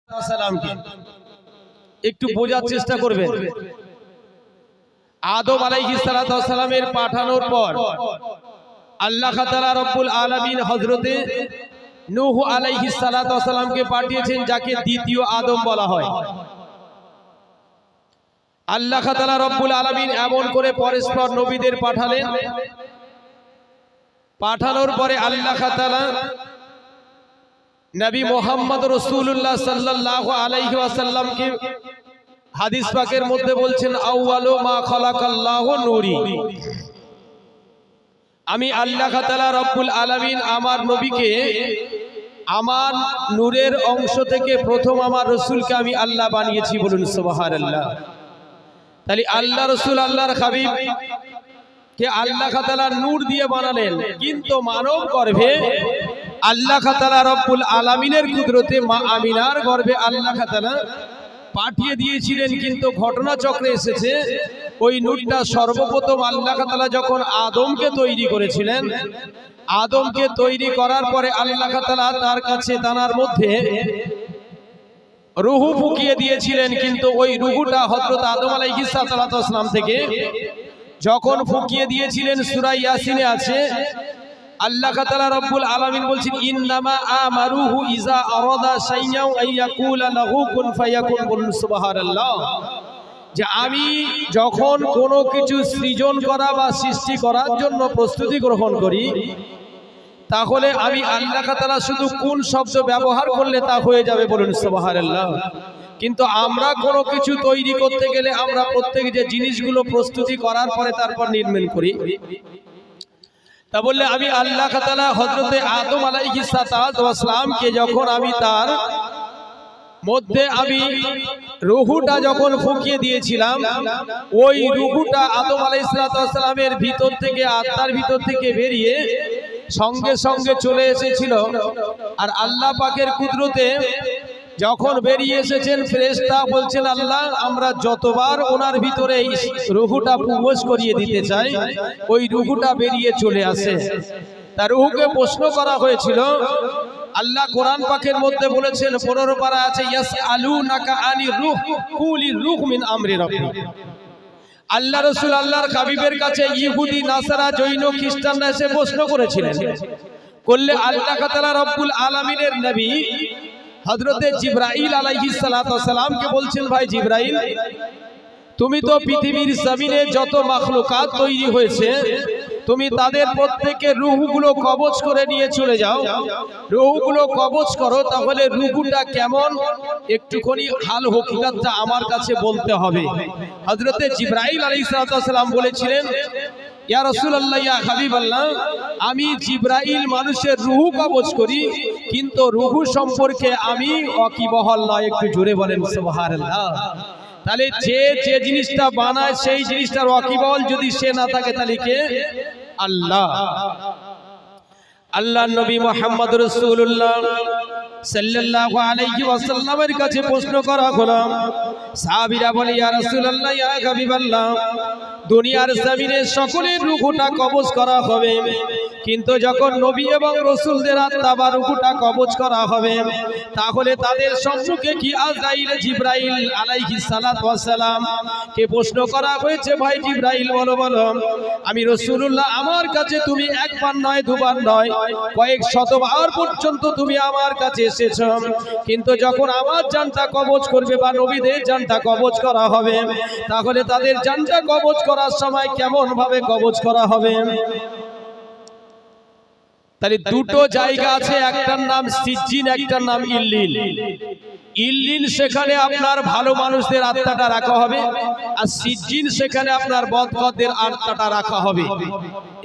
সালামকে একটু বোঝার চেষ্টা করবেন। আদম আলাইহিস সালামের পাঠানোর পর আল্লাহ তাআলা রব্বুল আলামিন হযরতে নূহ আলাইহিস সালামকে পাঠিয়েছেন, যাকে দ্বিতীয় আদম বলা হয়। আল্লাহ তাআলা রব্বুল আলামিন এমন করে পরস্পর নবীদের পাঠালেন। পাঠানোর পরে আল্লাহ তাআলা নবী মুহাম্মদ রাসূলুল্লাহ সাল্লাল্লাহু আলাইহি ওয়াসাল্লামকে হাদিস পাকের মধ্যে বলছেন, আউয়ালু মা খালাকাল্লাহু নূরি। আমি আল্লাহ তাআলা রব্বুল আলামিন আমার নবীকে আমার নূরের অংশ থেকে প্রথম আমার রাসূলকে আমি আল্লাহ বানিয়েছি। বলুন সুবহানাল্লাহ। তাহলে আল্লাহ রাসূল আল্লাহর হাবিব কে আল্লাহ তাআলা নূর দিয়ে বানালেন, কিন্তু মানব গর্ভে আল্লাহ তাআলা রব্বুল আলামিনের কুদরতে মা আমিনার গর্ভে আল্লাহ তাআলা পাঠিয়ে দিয়েছিলেন। কিন্তু ঘটনা চক্রে এসেছে, ওই নূরটা সর্বপ্রথম আল্লাহ তাআলা যখন আদমকে তৈরি করেছিলেন, আদমকে তৈরি করার পরে আল্লাহ তাআলা তার কাছে দানার মধ্যে রূহ ফুকিয়ে দিয়েছিলেন। কিন্তু ওই রূহটা হযরত আদম আলাইহিস সালাম থেকে যখন ফুকিয়ে দিয়েছিলেন, সূরা ইয়াসিনে আছে, আল্লাহ তাআলা রব্বুল আলামিন বলছেন, ইন্নামা আমারুহু ইজা আরাদা শাইয়ান আইয়াকুলা লাহু কুন ফায়াকুন। বলুন সুবহানাল্লাহ। যে আমি যখন কোনো কিছু সৃজন করা বা সৃষ্টি করার জন্য প্রস্তুতি গ্রহণ করি, তাহলে আমি আল্লাহ তাআলা শুধু কোন শব্দ ব্যবহার করলে তা হয়ে যাবে। বলুন সুবহানাল্লাহ। কিন্তু আমরা কোনো কিছু তৈরি করতে গেলে আমরা প্রত্যেক যে জিনিসগুলো প্রস্তুতি করার পরে তারপর নির্মাণ করি। তা বললে আমি আল্লাহ তাআলা হযরতে আদম আলাইহিস সালামকে যখন আমি তার মধ্যে আমি রূহটা যখন ফুঁকিয়ে দিয়েছিলাম, ওই রূহটা আদম আলাইহিস সালামের ভিতর থেকে, আত্মার ভিতর থেকে বেরিয়ে সঙ্গে সঙ্গে চলে এসেছিল। আর আল্লাহ পাকের কুদরতে যখন বেরিয়ে এসেছেন, ফেরেশতা বলছেন, আল্লাহ আমরা যতবার ওনার ভিতরে রূহটা প্রবেশ করিয়ে দিতে চাই, ওই রূহটা বেরিয়ে চলে আসে। তার রূহকে প্রশ্ন করা হয়েছিল। আল্লাহ কোরআন পাকের মধ্যে বলেছেন, 15 পারা আছে, ইয়াসআলুনাকা আনির রূহ কুলির রূহ মিন আমরি রাব্বি। আল্লাহ রাসূল আল্লাহর হাবিবের কাছে ইহুদি, নাসারা, জৈন, খ্রিস্টানরা এসে প্রশ্ন করেছিলেন। করলে আল্লাহ তাআলা রব্বুল আলামিনের নবী হযরতে জিবরাইল আলাইহিস সালামকে বলছেন, ভাই জিবরাইল, তুমি তো পৃথিবীর জমিনে যত মাখলুকাত তৈরি হয়েছে, তুমি তাদের প্রত্যেকের রূহগুলো কবজ করে নিয়ে চলে যাও, রূহগুলো কবজ করো। তাহলে রূহটা কেমন একটুখানি হাল হকিকতটা আমার কাছে বলতে হবে। হযরতে জিবরাইল আলাইহিস সালাম বলেছিলেন, ইয়া রাসূলুল্লাহ, ইয়া হাবিবাল্লাহ, আমি জিবরাইল মানুষের রূহ কবজ করি, কিন্তু রূহ সম্পর্কে আমি ওয়াকিবহাল নয়। একটু জোরে বলেন সুবহানাল্লাহ। তাহলে যে জিনিসটা বানায় সেই জিনিসটার ওয়াকিবহাল যদি সে না থাকে, তাহলে কে? আল্লাহ। আল্লাহর নবী মুহাম্মদ রাসূলুল্লাহ সাল্লাল্লাহু আলাইহি ওয়াসাল্লামের কাছে প্রশ্ন করা হলো। সাহাবীরা বলে, ইয়া রাসূলুল্লাহ, ইয়া হাবিবাল্লাহ, দুনিয়ার জমিনে সকলের রূহটা কবজ করা হবে, কিন্তু যখন নবী এবং রাসূলদের আত্মা বা রূহটা কবজ করা হবে, তাহলে তাদের সম্মুখে কি আজরাইল, জিবরাইল আলাইহিস সালাম কে প্রশ্ন করা হয়েছে, ভাই জিবরাইল বলো বলো, আমি রাসূলুল্লাহ, আমার কাছে তুমি একবার নয়, দুবার নয়, কয়েক শতবার পর্যন্ত তুমি আমার কাছে এসেছো, কিন্তু যখন আমার জানটা কবজ করবে বা নবীদের জানটা কবজ করা হবে, তাহলে তাদের জানটা কবজ করার সময় কেমন ভাবে কবজ করা হবে? তাহলে দুটো জায়গা আছে, একটার নাম সিজ্জিন, একটার নাম ইল্লিন। ইল্লিন সেখানে আপনার ভালো মানুষদের আত্মাটা রাখা হবে, আর সিজ্জিন সেখানে আপনার বদকদের আত্মাটা রাখা হবে।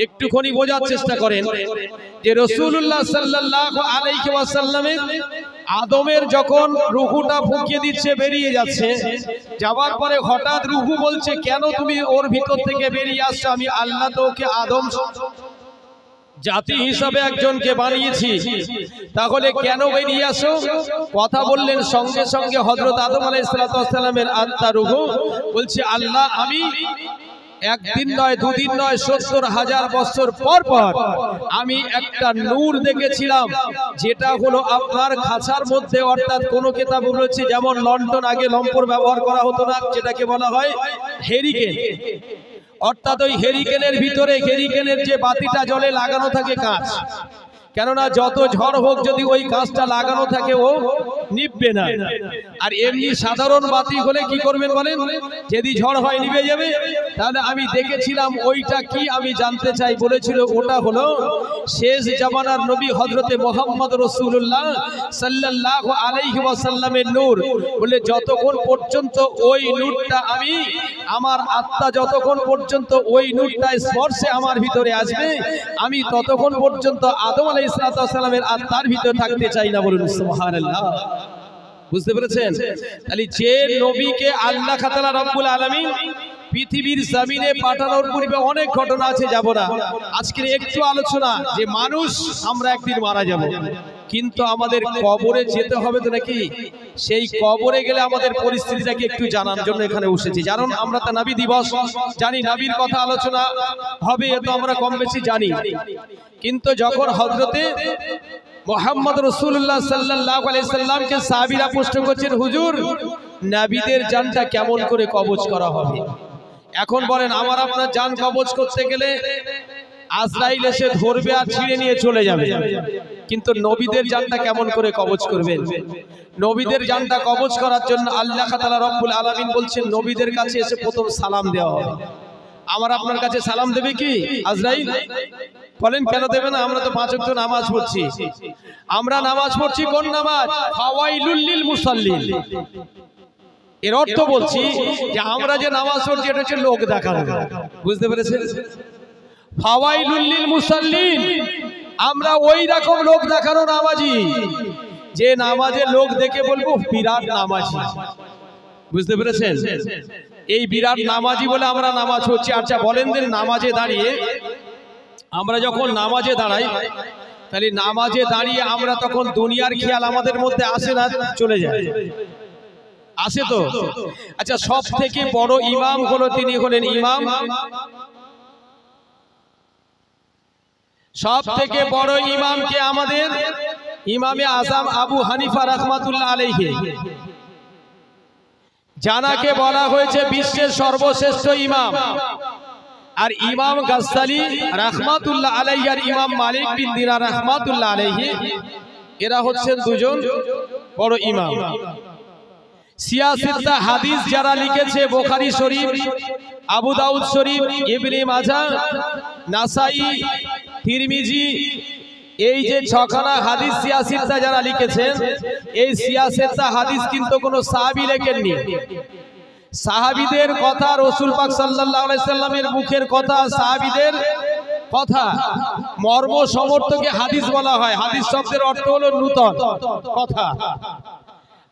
একটুখানি বোঝার চেষ্টা করেন যে রাসূলুল্লাহ সাল্লাল্লাহু আলাইহি ওয়াসাল্লামের আদমের যখন রূহটা ফুঁকিয়ে দিচ্ছে, বেরিয়ে যাচ্ছে, যাওয়ার পরে হঠাৎ রূহ বলছে, কেন তুমি ওর ভিতর থেকে বেরিয়ে আসছো? আমি আল্লাহ তো ওকে আদম জাতি হিসাবে একজনকে বানিয়েছি, তাহলে কেন বেরিয়ে আসো? কথা বললেন, সঙ্গে সঙ্গে হযরত আদম আলাইহিস সালামের আত্মা রূহ বলছে, আল্লাহ আমি একদিন নয়, দুদিন নয়, ৭০,০০০ বছর পর পর আমি একটা নূর দেখেছিলাম, যেটা হলো আপনার খাঁচার মধ্যে, অর্থাৎ কোন কিতাব বলেছে যেমন লন্ঠন আগে লম্পর ব্যবহার করা হতো না, যেটাকে বলা হয় হেরিকেন, অর্থাৎ ওই হেরিকেনের ভিতরে হেরিকেনের যে বাতিটা জলে লাগানো থাকে কাঁচ, কেননা যত ঝড় হোক যদি ওই কাঁচটা লাগানো থাকে ও নিভবে না। আর এমনি সাধারণ বাতি হলে কি করবেন বলেন, যদি ঝড় হয় নিভে যাবে। তাহলে আমি দেখেছিলাম ওইটা কি, আমি জানতে চাই, বলেছিল ওটা হলো শেষ জামানার নবী হযরতে মুহাম্মদ রাসূলুল্লাহ সাল্লাল্লাহু আলাইহি ওয়াসাল্লামের নূর। বলে যতক্ষণ পর্যন্ত ওই নূরটা আমি, আমার আত্মা যতক্ষণ পর্যন্ত ওই নূরটা স্পর্শে আমার ভিতরে আসবে, আমি ততক্ষণ পর্যন্ত আদম আলাইহিস সালামের আত্মার ভিতরে থাকতে চাই না। বলুন সুবহানাল্লাহ। বুঝতে পেরেছেন? তাহলে যে নবীকে আল্লাহ তাআলা রব্বুল আলামিন পৃথিবীর জমিনে পাঠানোর পূর্বে অনেক ঘটনা আছে, যাব না আজকের একটু আলোচনা, যে মানুষ আমরা একদিন মারা যাব, কিন্তু আমাদের কবরে যেতে হবে তো নাকি? সেই কবরে গেলে আমাদের পরিস্থিতিটাকে একটু জানার জন্য এখানে বসেছি। কারণ আমরা তো নবী দিবস জানি, নবীর কথা আলোচনা হবে, এ তো আমরা কম বেশি জানি। কিন্তু যখন হযরতে মুহাম্মদ রাসূলুল্লাহ সাল্লাল্লাহু আলাইহি সাল্লামকে সাহাবীরা প্রশ্ন করছেন, হুজুর নবীদের জানটা কেমন করে কবজ করা হবে? এখন বলেন, আমার আপনার জান কবজ করতে গেলে আজরাইল এসে ধরবে আর ছিঁড়ে নিয়ে চলে যাবে, কিন্তু নবীদের জানটা কেমন করে কবজ করবেন? নবীদের জানটা কবজ করার জন্য আল্লাহ তাআলা রব্বুল আলামিন বলছেন, নবীদের কাছে এসে প্রথম সালাম দেওয়া হবে। আমার আপনার কাছে সালাম দেবে কি আজরাইল? বলেন কেন দেবে না? আমরা তো 5 ওয়াক্ত নামাজ পড়ছি। আমরা নামাজ পড়ছি কোন নামাজ? ফাওয়াইলুল লিল মুসাল্লিন। এর অর্থ বলছি যে আমরা যে নামাজ পড়ছি এটা হচ্ছে লোক দেখানো। বুঝতে পেরেছেন? ফাওয়াইলুল লিল মুসাল্লিন, আমরা ওই রকম লোক দেখানো নামাজি, যে নামাজে লোক দেখে বলবো বিরাট নামাজি। বুঝতে পেরেছেন? এই বিরাট নামাজি বলে আমরা নামাজ পড়ছি। আচ্ছা বলেন দিন, নামাজে দাঁড়িয়ে আমরা যখন নামাজে দাঁড়াই, তাহলে নামাজে দাঁড়িয়ে আমরা তখন দুনিয়ার খেয়াল আমাদের মধ্যে আসে না চলে যায়? আসে তো। আচ্ছা সব থেকে বড় ইমাম হলো, তিনি হলেন ইমাম, সব থেকে বড় ইমামকে আমাদের ইমামে আজম আবু হানিফা রাহমাতুল্লাহ আলাইহি, জানাকে বলা হয়েছে বিশ্বের সর্বশ্রেষ্ঠ ইমাম। আর ইমাম গাজ্জালি রাহমাতুল্লাহ আলাইহি আর ইমাম মালিক বিন দিনার রাহমাতুল্লাহ আলাইহি, এরা হচ্ছেন দুজন বড় ইমাম। সিয়াসিত্তা হাদিস যারা লিখেছে, বুখারী শরীফ, আবু দাউদ শরীফ, ইবনে মাজাহ, নাসাই, তিরমিজি, এই যে 6খানা হাদিস সিয়াসিত্তা যারা লিখেছেন, এই সিয়াসিত্তা হাদিস কিন্তু কোনো সাহাবী লেখেননি। সাহাবীদের কথা, রাসূল পাক সাল্লাল্লাহু আলাইহি সাল্লামের মুখের কথা, সাহাবীদের কথা, মর্ম সমর্থকে হাদিস বলা হয়। হাদিস শব্দের অর্থ হলো নূতন কথা।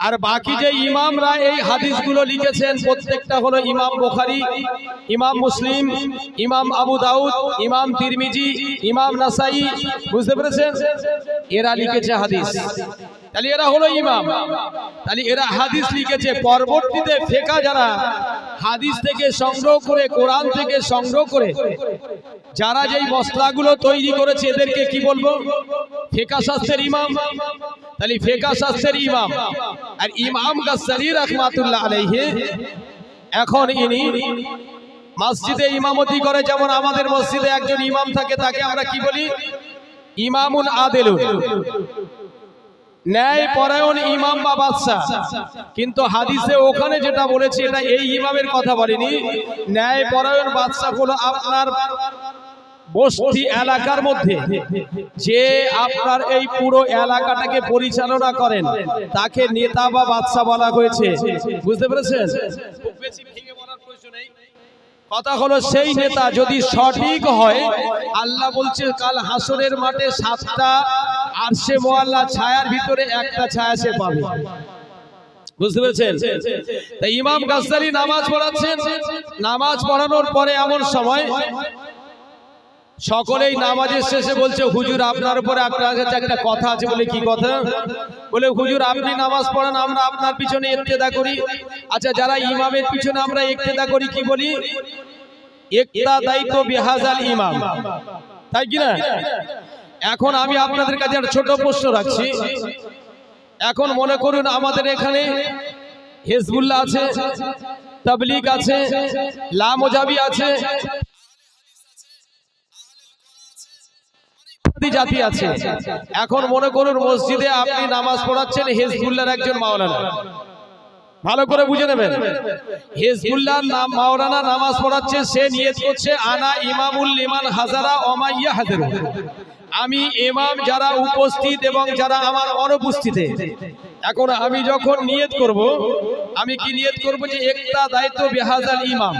আর বাকি যে ইমামরা এই হাদিসগুলো লিখেছেন, প্রত্যেকটা হলো ইমাম বুখারী, ইমাম মুসলিম, ইমাম আবু দাউদ, ইমাম তিরমিজি, ইমাম নাসাই। বুঝতে পেরেছেন? এরা লিখেছে হাদিস, তাহলে এরা হলো ইমাম। তাহলে এরা হাদিস লিখেছে। পরবর্তীতে ফিকহ যারা হাদিস থেকে সংগ্রহ করে, কোরআন থেকে সংগ্রহ করে যারা যেই মসলাগুলো তৈরি করেছে, এদেরকে কি বলবো? ফিকহ শাস্ত্রের ইমাম। তাহলে ফিকহ শাস্ত্রের ইমাম আর ইমাম গাজ্জালি রাহমাতুল্লাহ আলাইহি, এখন ইনি মসজিদে ইমামতি করে। যেমন আমাদের মসজিদে একজন ইমাম থাকে, তাকে আমরা কি বলি? ইমামুল আদিলুন, ন্যায় পরায়ণ ইমাম বা বাদশা। কিন্তু হাদিসে ওখানে যেটা বলেছে, এটা এই ইমামের কথা বলেনি। ন্যায় পরায়ণ বাদশা হলো আপনার বস্তি এলাকার মধ্যে যে আপনার এই পুরো এলাকাটাকে পরিচালনা করেন, তাকে নেতা বা বাদশা বলা হয়েছে। বুঝতে পেরেছেন? খুব বেশি ভেঙে বলার প্রয়োজন নেই। কথা হলো সেই নেতা যদি সঠিক হয়, আল্লাহ বলছে কাল হাসরের মাঠে 7টা আরশে মুআল্লা ছায়ার ভিতরে একটা ছায়া সে পাবে। বুঝতে পেরেছেন? তাই ইমাম গাজ্জালি নামাজ পড়াচ্ছেন। নামাজ পড়ানোর পরে এমন সময় সকলেই নামাজের শেষে বলছে, হুজুর আপনার উপরে আপনার কাছে একটা কথা আছে। বলে কি কথা? বলে হুজুর আপনি নামাজ পড়ান, আমরা আপনার পিছনে ইক্তেদা করি। আচ্ছা যারা ইমামের পিছনে আমরা ইক্তেদা করি, কি বলি? একটা দায়িত্ব বিহাজাল ইমাম, তাই কি না? এখন আমি আপনাদের কাছে একটা ছোট প্রশ্ন রাখছি। এখন মনে করুন আমাদের এখানে হিজবুল্লাহ আছে, তাবলীগ আছে, লামোজাবি আছে, জাতি আছে। এখন মনে করুন মসজিদে আপনি নামাজ পড়াচ্ছেন হিজবুল্লাহর একজন মাওলানা, ভালো করে বুঝে নেবেন। হিজবুল্লাহর মাওলানা নামাজ পড়াচ্ছে, সে নিয়ত করছে আনা ইমামুল লিমান হাজারা ওমাইয়া হাজির, আমি ইমাম যারা উপস্থিত এবং যারা আমার অনুপস্থিতে। এখন আমি যখন নিয়ত করব, আমি কি নিয়ত করব যে একটা দায়িত্ব বিহাজাল ইমাম,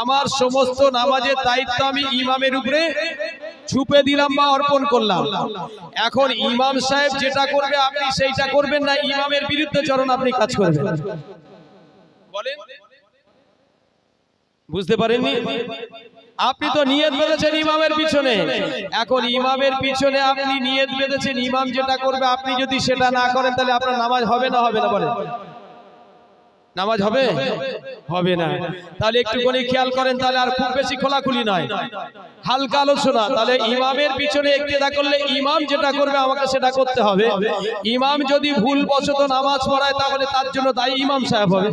আমার সমস্ত নামাজের দায়িত্ব আমি ইমামের উপরে ছুপে দিলাম বা অর্পণ করলাম। এখন ইমাম সাহেব যেটা করবে আপনি সেইটা করবেন না, ইমামের বিরুদ্ধে চরণ আপনি কাজ করবেন। বলেন, বুঝতে পারেননি? আপনি তো নিয়ত বেঁধেছেন ইমামের পিছনে, এখন ইমামের পিছনে আপনি নিয়ত বেঁধেছেন ইমাম যেটা করবে আপনি যদি সেটা না করেন তাহলে আপনার নামাজ হবে না হবে না? বলেন, নামাজ হবে হবে না? তাহলে একটুখানি খেয়াল করেন, তাহলে আর খুব বেশি খোলাখুলি নয়, হালকা আলোচনা। তাহলে ইমামের পিছনে ইক্তেদা করলে ইমাম যেটা করবে আমাকে সেটা করতে হবে। ইমাম যদি ভুল বশত নামাজ পড়ায় তাহলে তার জন্য দায়ী ইমাম সাহেব হবে,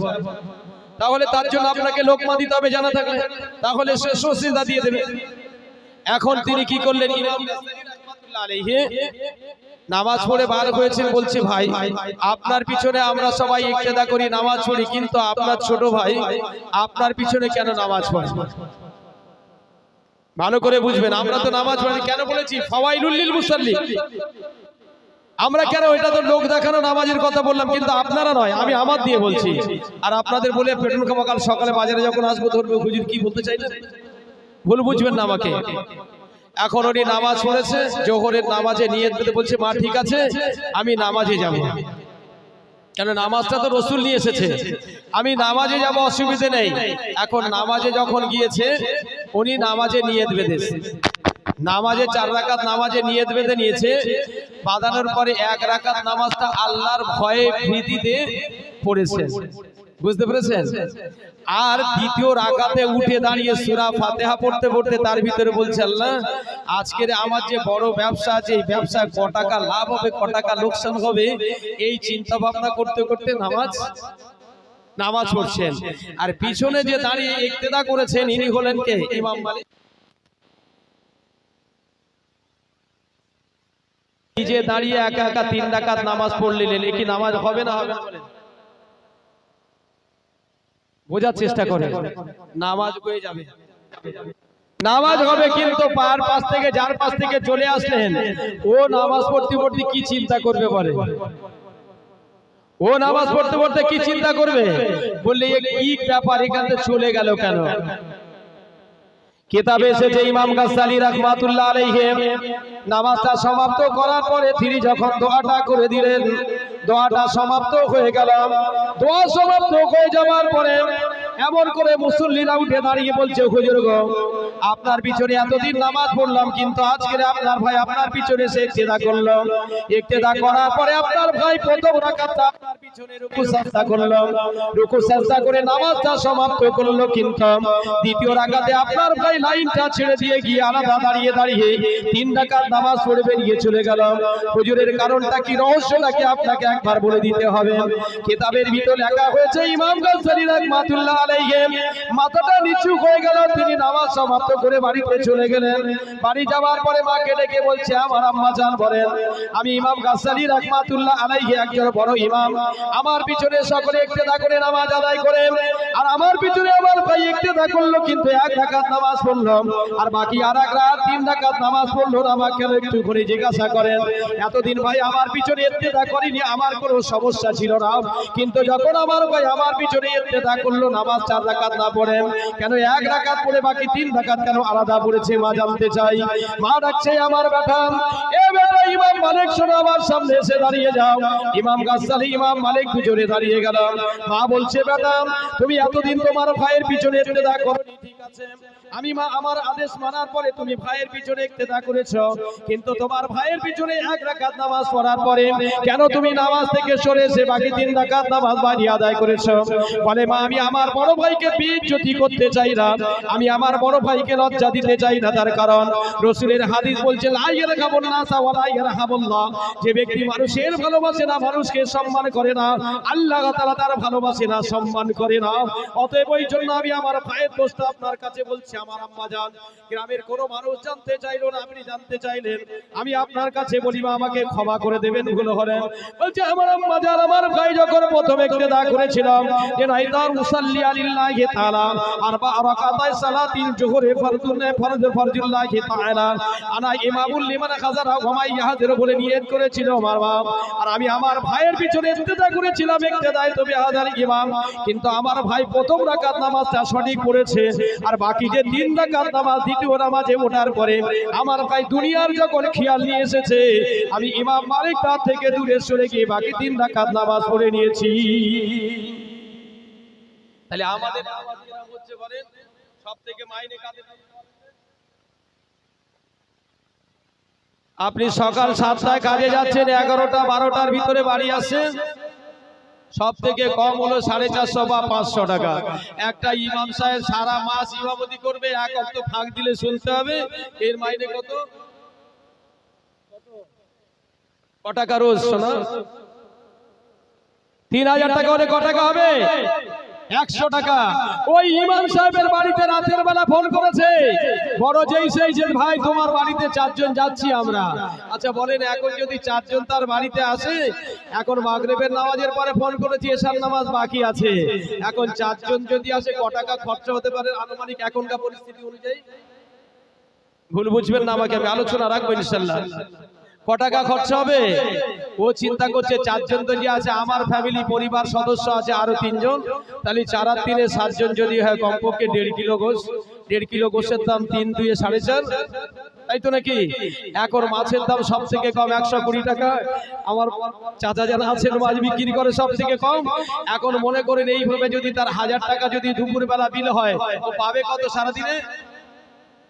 তাহলে তার জন্য আপনাকে লোকমা দিতে হবে জানা থাকলে, তাহলে সে সিজদা দিয়ে দেবে। এখন তিনি কি করলেন, ইমাম রাহমাতুল্লাহ আলাইহি নামাজ পড়ে বার হয়েছেন, বলছে ভাই আপনার পিছনে আমরা সবাই ইক্তেদা করি, নামাজ পড়ি, কিন্তু আপনার ছোট ভাই আপনার পিছনে কেন নামাজ পড়ে? ভালো করে বুঝবেন, আমরা তো নামাজ পড়ি কেন বলেছি ফাওয়াইলুল লিল মুসাল্লি, আমরা কেন? এটা তো লোক দেখানো নামাজের কথা বললাম, কিন্তু আপনারা নয়, আমি আমার দিয়ে বলছি। আর আপনাদের বলে পেটুন কাল সকালে বাজারে যখন আসবো ধরবে হুজুর কি বলতে চাইলেন, ভুল বুঝবেন না আমাকে। এখন উনি নামাজ পড়েছে, জোহরের নামাজে নিয়ত বেঁধে বলছে মা ঠিক আছে আমি নামাজে যাব, কেন নামাজটা তো রসুল নিয়ে এসেছে, আমি নামাজে যাব, অসুবিধে নেই। এখন নামাজে যখন গিয়েছে উনি নামাজে নিয়ত বেঁধেছে, নামাজে 4 রাকাত নামাজে নিয়ত বেঁধে নিয়েছে। বাঁধানোর পরে 1 রাকাত নামাজটা আল্লাহর ভয়ে ভীতিতে পড়েছেন, বুঝতে পেরেছেন? আর দ্বিতীয় রাকাতে উঠে দাঁড়িয়ে সূরা ফাতিহা পড়তে পড়তে তার ভিতরে বলছে আল্লাহ আজকের আমার যে বড় ব্যবসা আছে, এই ব্যবসায় ক টাকা লাভ হবে ক টাকা লোকসান হবে, এই চিন্তা ভাবনা করতে করতে নামাজ পড়ছেন। আর পিছনে যে দাঁড়িয়ে ইক্তেদা করেছেন ইনি হলেন কে? ইমাম মালিক। নিজে দাঁড়িয়ে একা একা 3 রাকাত নামাজ পড়লেন, এই কি নামাজ হবে না হবে না? বোঝার চেষ্টা করে, নামাজ হয়ে যাবে, নামাজ হবে, কিন্তু পার পাশ থেকে যার পাশ থেকে চলে আসলেন ও নামাজ পড়তে পড়তে কি চিন্তা করবে বলে? ও নামাজ পড়তে পড়তে কি চিন্তা করবে? বললে কি ব্যাপার, এখান থেকে চলে গেল কেন? কিতাবে এসেছে ইমাম গাজ্জালী রাহমাতুল্লাহ আলাইহি নামাজটা সমাপ্ত করার পরে তিনি যখন দোয়াটা করে দিলেন, দোয়াটা সমাপ্ত হয়ে গেল। দোয়া সমাপ্ত হয়ে যাওয়ার পরে এমন করে মুসল্লিরা উঠে দাঁড়িয়ে বলছে হুজুর গো আপনার পিছনে এতদিন নামাজ পড়লাম, কিন্তু আজকে আপনার ভাই আপনার পিছনে সে ইক্তেদা করলো, ইক্তেদা করার পরে আপনার ভাই প্রথম রাকাতটা আপনার পিছনে রুকু সাজদা করলো, রুকু সাজদা করে নামাজটা সমাপ্ত করলো, কিন্তু দ্বিতীয় রাকাতে আপনার ভাই লাইনটা ছেড়ে দিয়ে গিয়ে আলাদা দাঁড়িয়ে 3 রাকাত নামাজ পড়ে বেরিয়ে চলে গেল। হুজুরের কারণটা কি, রহস্যটা কি আপনাকে একবার বলে দিতে হবে। কিতাবের ভিতর লেখা হয়েছে ইমাম গাজ্জালী রাহমাতুল্লাহ আলাইহি মাথাটা নিচু হয়ে গেল, তিনি নামাজ সমাপ্ত করে বাড়িতে চলে গেলেন। বাড়ি যাওয়ার পরে মাকে ডেকে বলছে আমার আম্মা জান বলেন আমি ইমাম গাজ্জালী রাহমাতুল্লাহ আলাইহি একজন বড় ইমাম, আমার পিছনে সকলে ইক্তেদা করে নামাজ আদায় করে, আর আমার পিছনে আমার ভাই ইক্তেদা করলো, কিন্তু 1 রাকাত নামাজ পড়লো আর বাকি আর 3 রাকাত নামাজ পড়লো না, আমাকে একটু করে জিজ্ঞাসা করেন এতদিন ভাই আমার পিছনে ইক্তেদা করিনি, আমার কোনো সমস্যা ছিল না, কিন্তু যখন আমার ভাই আমার পিছনে ইক্তেদা করলো নামাজ 4 রাকাত না পড়ে কেন 1 রাকাত পড়ে বাকি 3 রাকাত কেন আলাদা পড়েছে? মা জানতে চাই। মা ডাকছে আমার বেটা, এ বেটা ইমাম মালিক শোনো আমার সামনে এসে দাঁড়িয়ে যাও। ইমাম গাজ্জালী ইমাম মালিক দুজনে দাঁড়িয়ে গেল। মা বলছে বেটা তুমি এতদিন তোমার ভাইয়ের পিছনে ইক্তেদা করোনি, ঠিক আছে, আমি আমার আদেশ মানার পরে তুমি ভাইয়ের পিছনে ইক্তেদা করেছো, কিন্তু তোমার ভাইয়ের পিছনে 1 রাকাত নামাজ পড়ার পরে কেন তুমি নামাজ থেকে সরে এসে বাকি 3 রাকাত নামাজ বাড়ি আদায় করেছো? বলে মা, আমি আমার বড় ভাইকে বেইজ্জতি করতে চাই না, আমি আমার বড় ভাইকে লজ্জা দিতে চাই না। তার কারণ রাসূলের হাদিস বলছে লা ইয়ারহাবুন নাসা ওয়া লা ইয়ারহাবুল্লাহ, যে ব্যক্তি মানুষের ভালোবাসে না, মানুষকে সম্মান করে না, আল্লাহ তাআলা তার ভালোবাসে না, সম্মান করে না। অতএব ওই জন্য আমি আমার ভাইয়ের দোষটা আপনার কাছে বলছি। আমার আম্মা জান, গ্রামের কোনো মানুষ জানতে চাইলো না, আপনি জানতে চাইলেন, আমি আপনার কাছে বলি মা, আমাকে ক্ষমা করে দেবেন। ভুল হলে বলছে আমার আম্মা জান, আমার ভাই যখন প্রথম ইক্তেদা করেছিলাম যে নাইদার মুসাল্লি আলিল্লাহি তাআলা আরবা রাকাতাই সালাতিল জোহরে ফরজুল্লাহি তাআলা আনা ইমামুল লিমান খাজারা ওয়া মা ইয়াহদির বলে নিয়ত করেছিল আমার বাপ, আর আমি আমার ভাইয়ের পিছনে ইক্তেদা করেছিলাম ইক্তেদায় তবে হাজার ইমাম, কিন্তু আমার ভাই প্রথম রাকাত নামাজটা সঠিক পড়েছে, আর বাকি যে 3 রাকাত নামাজ দ্বিতীয় নামাজে ওঠার পরে আমার ভাই দুনিয়ার যখন খেয়াল নিয়ে এসেছে, আমি ইমাম মালিক তার থেকে দূরে সরে গিয়ে বাকি 3 রাকাত নামাজ পড়ে নিয়েছি। তাহলে আমাদের নামাজ কিরকম হচ্ছে বলেন? সবথেকে মাইনে কাদের? আপনি সকাল 7টায় কাজে যাচ্ছেন, 11টা 12টার ভিতরে বাড়ি আসেন, সব থেকে কম হলো 450 বা 500 টাকা। একটা ইমাম সাহেব সারা মাস ইমামতি করবে, 1 ওয়াক্ত ফাঁক দিলে শুনতে হবে, এর মাইনে কত? ক টাকা রোজ? শোনা 3000 টাকা হলে ক টাকা হবে? 100 টাকা। ওই ইমাম সাহেবের বাড়িতে রাতের বেলা ফোন করেছে, বড় যেই সেই যে ভাই তোমার বাড়িতে 4 জন যাচ্ছি আমরা। আচ্ছা বলেন, এখন যদি 4 জন তার বাড়িতে আসে, এখন মাগরিবের নামাজের পরে ফোন করেছি এশার নামাজ বাকি আছে, এখন 4 জন যদি আসে ক টাকা খরচা হতে পারে আনুমানিক এখনকার পরিস্থিতি অনুযায়ী? ভুল বুঝবেন না আমাকে, আমি আলোচনা রাখবো ইনশাআল্লাহ। ক টাকা খরচা হবে? ও চিন্তা করছে 4 জন তো যে আছে, আমার ফ্যামিলি পরিবার সদস্য আছে আরো 3 জন, তাহলে 4 আর 3 7 জন যদি হয়, কমপক্ষে 1.5 কিলো গোশ। 1.5 কিলো গোশের দাম 3 2 4.5, তাই তো নাকি? এখন মাছের দাম সব থেকে কম 120 টাকা। আমার চাচা জানা আছেন মাছ বিক্রি করে সব থেকে কম। এখন মনে করেন এইভাবে যদি তার 1000 টাকা যদি দুপুর বেলা বিল হয়, ও পাবে কত সারাদিনে?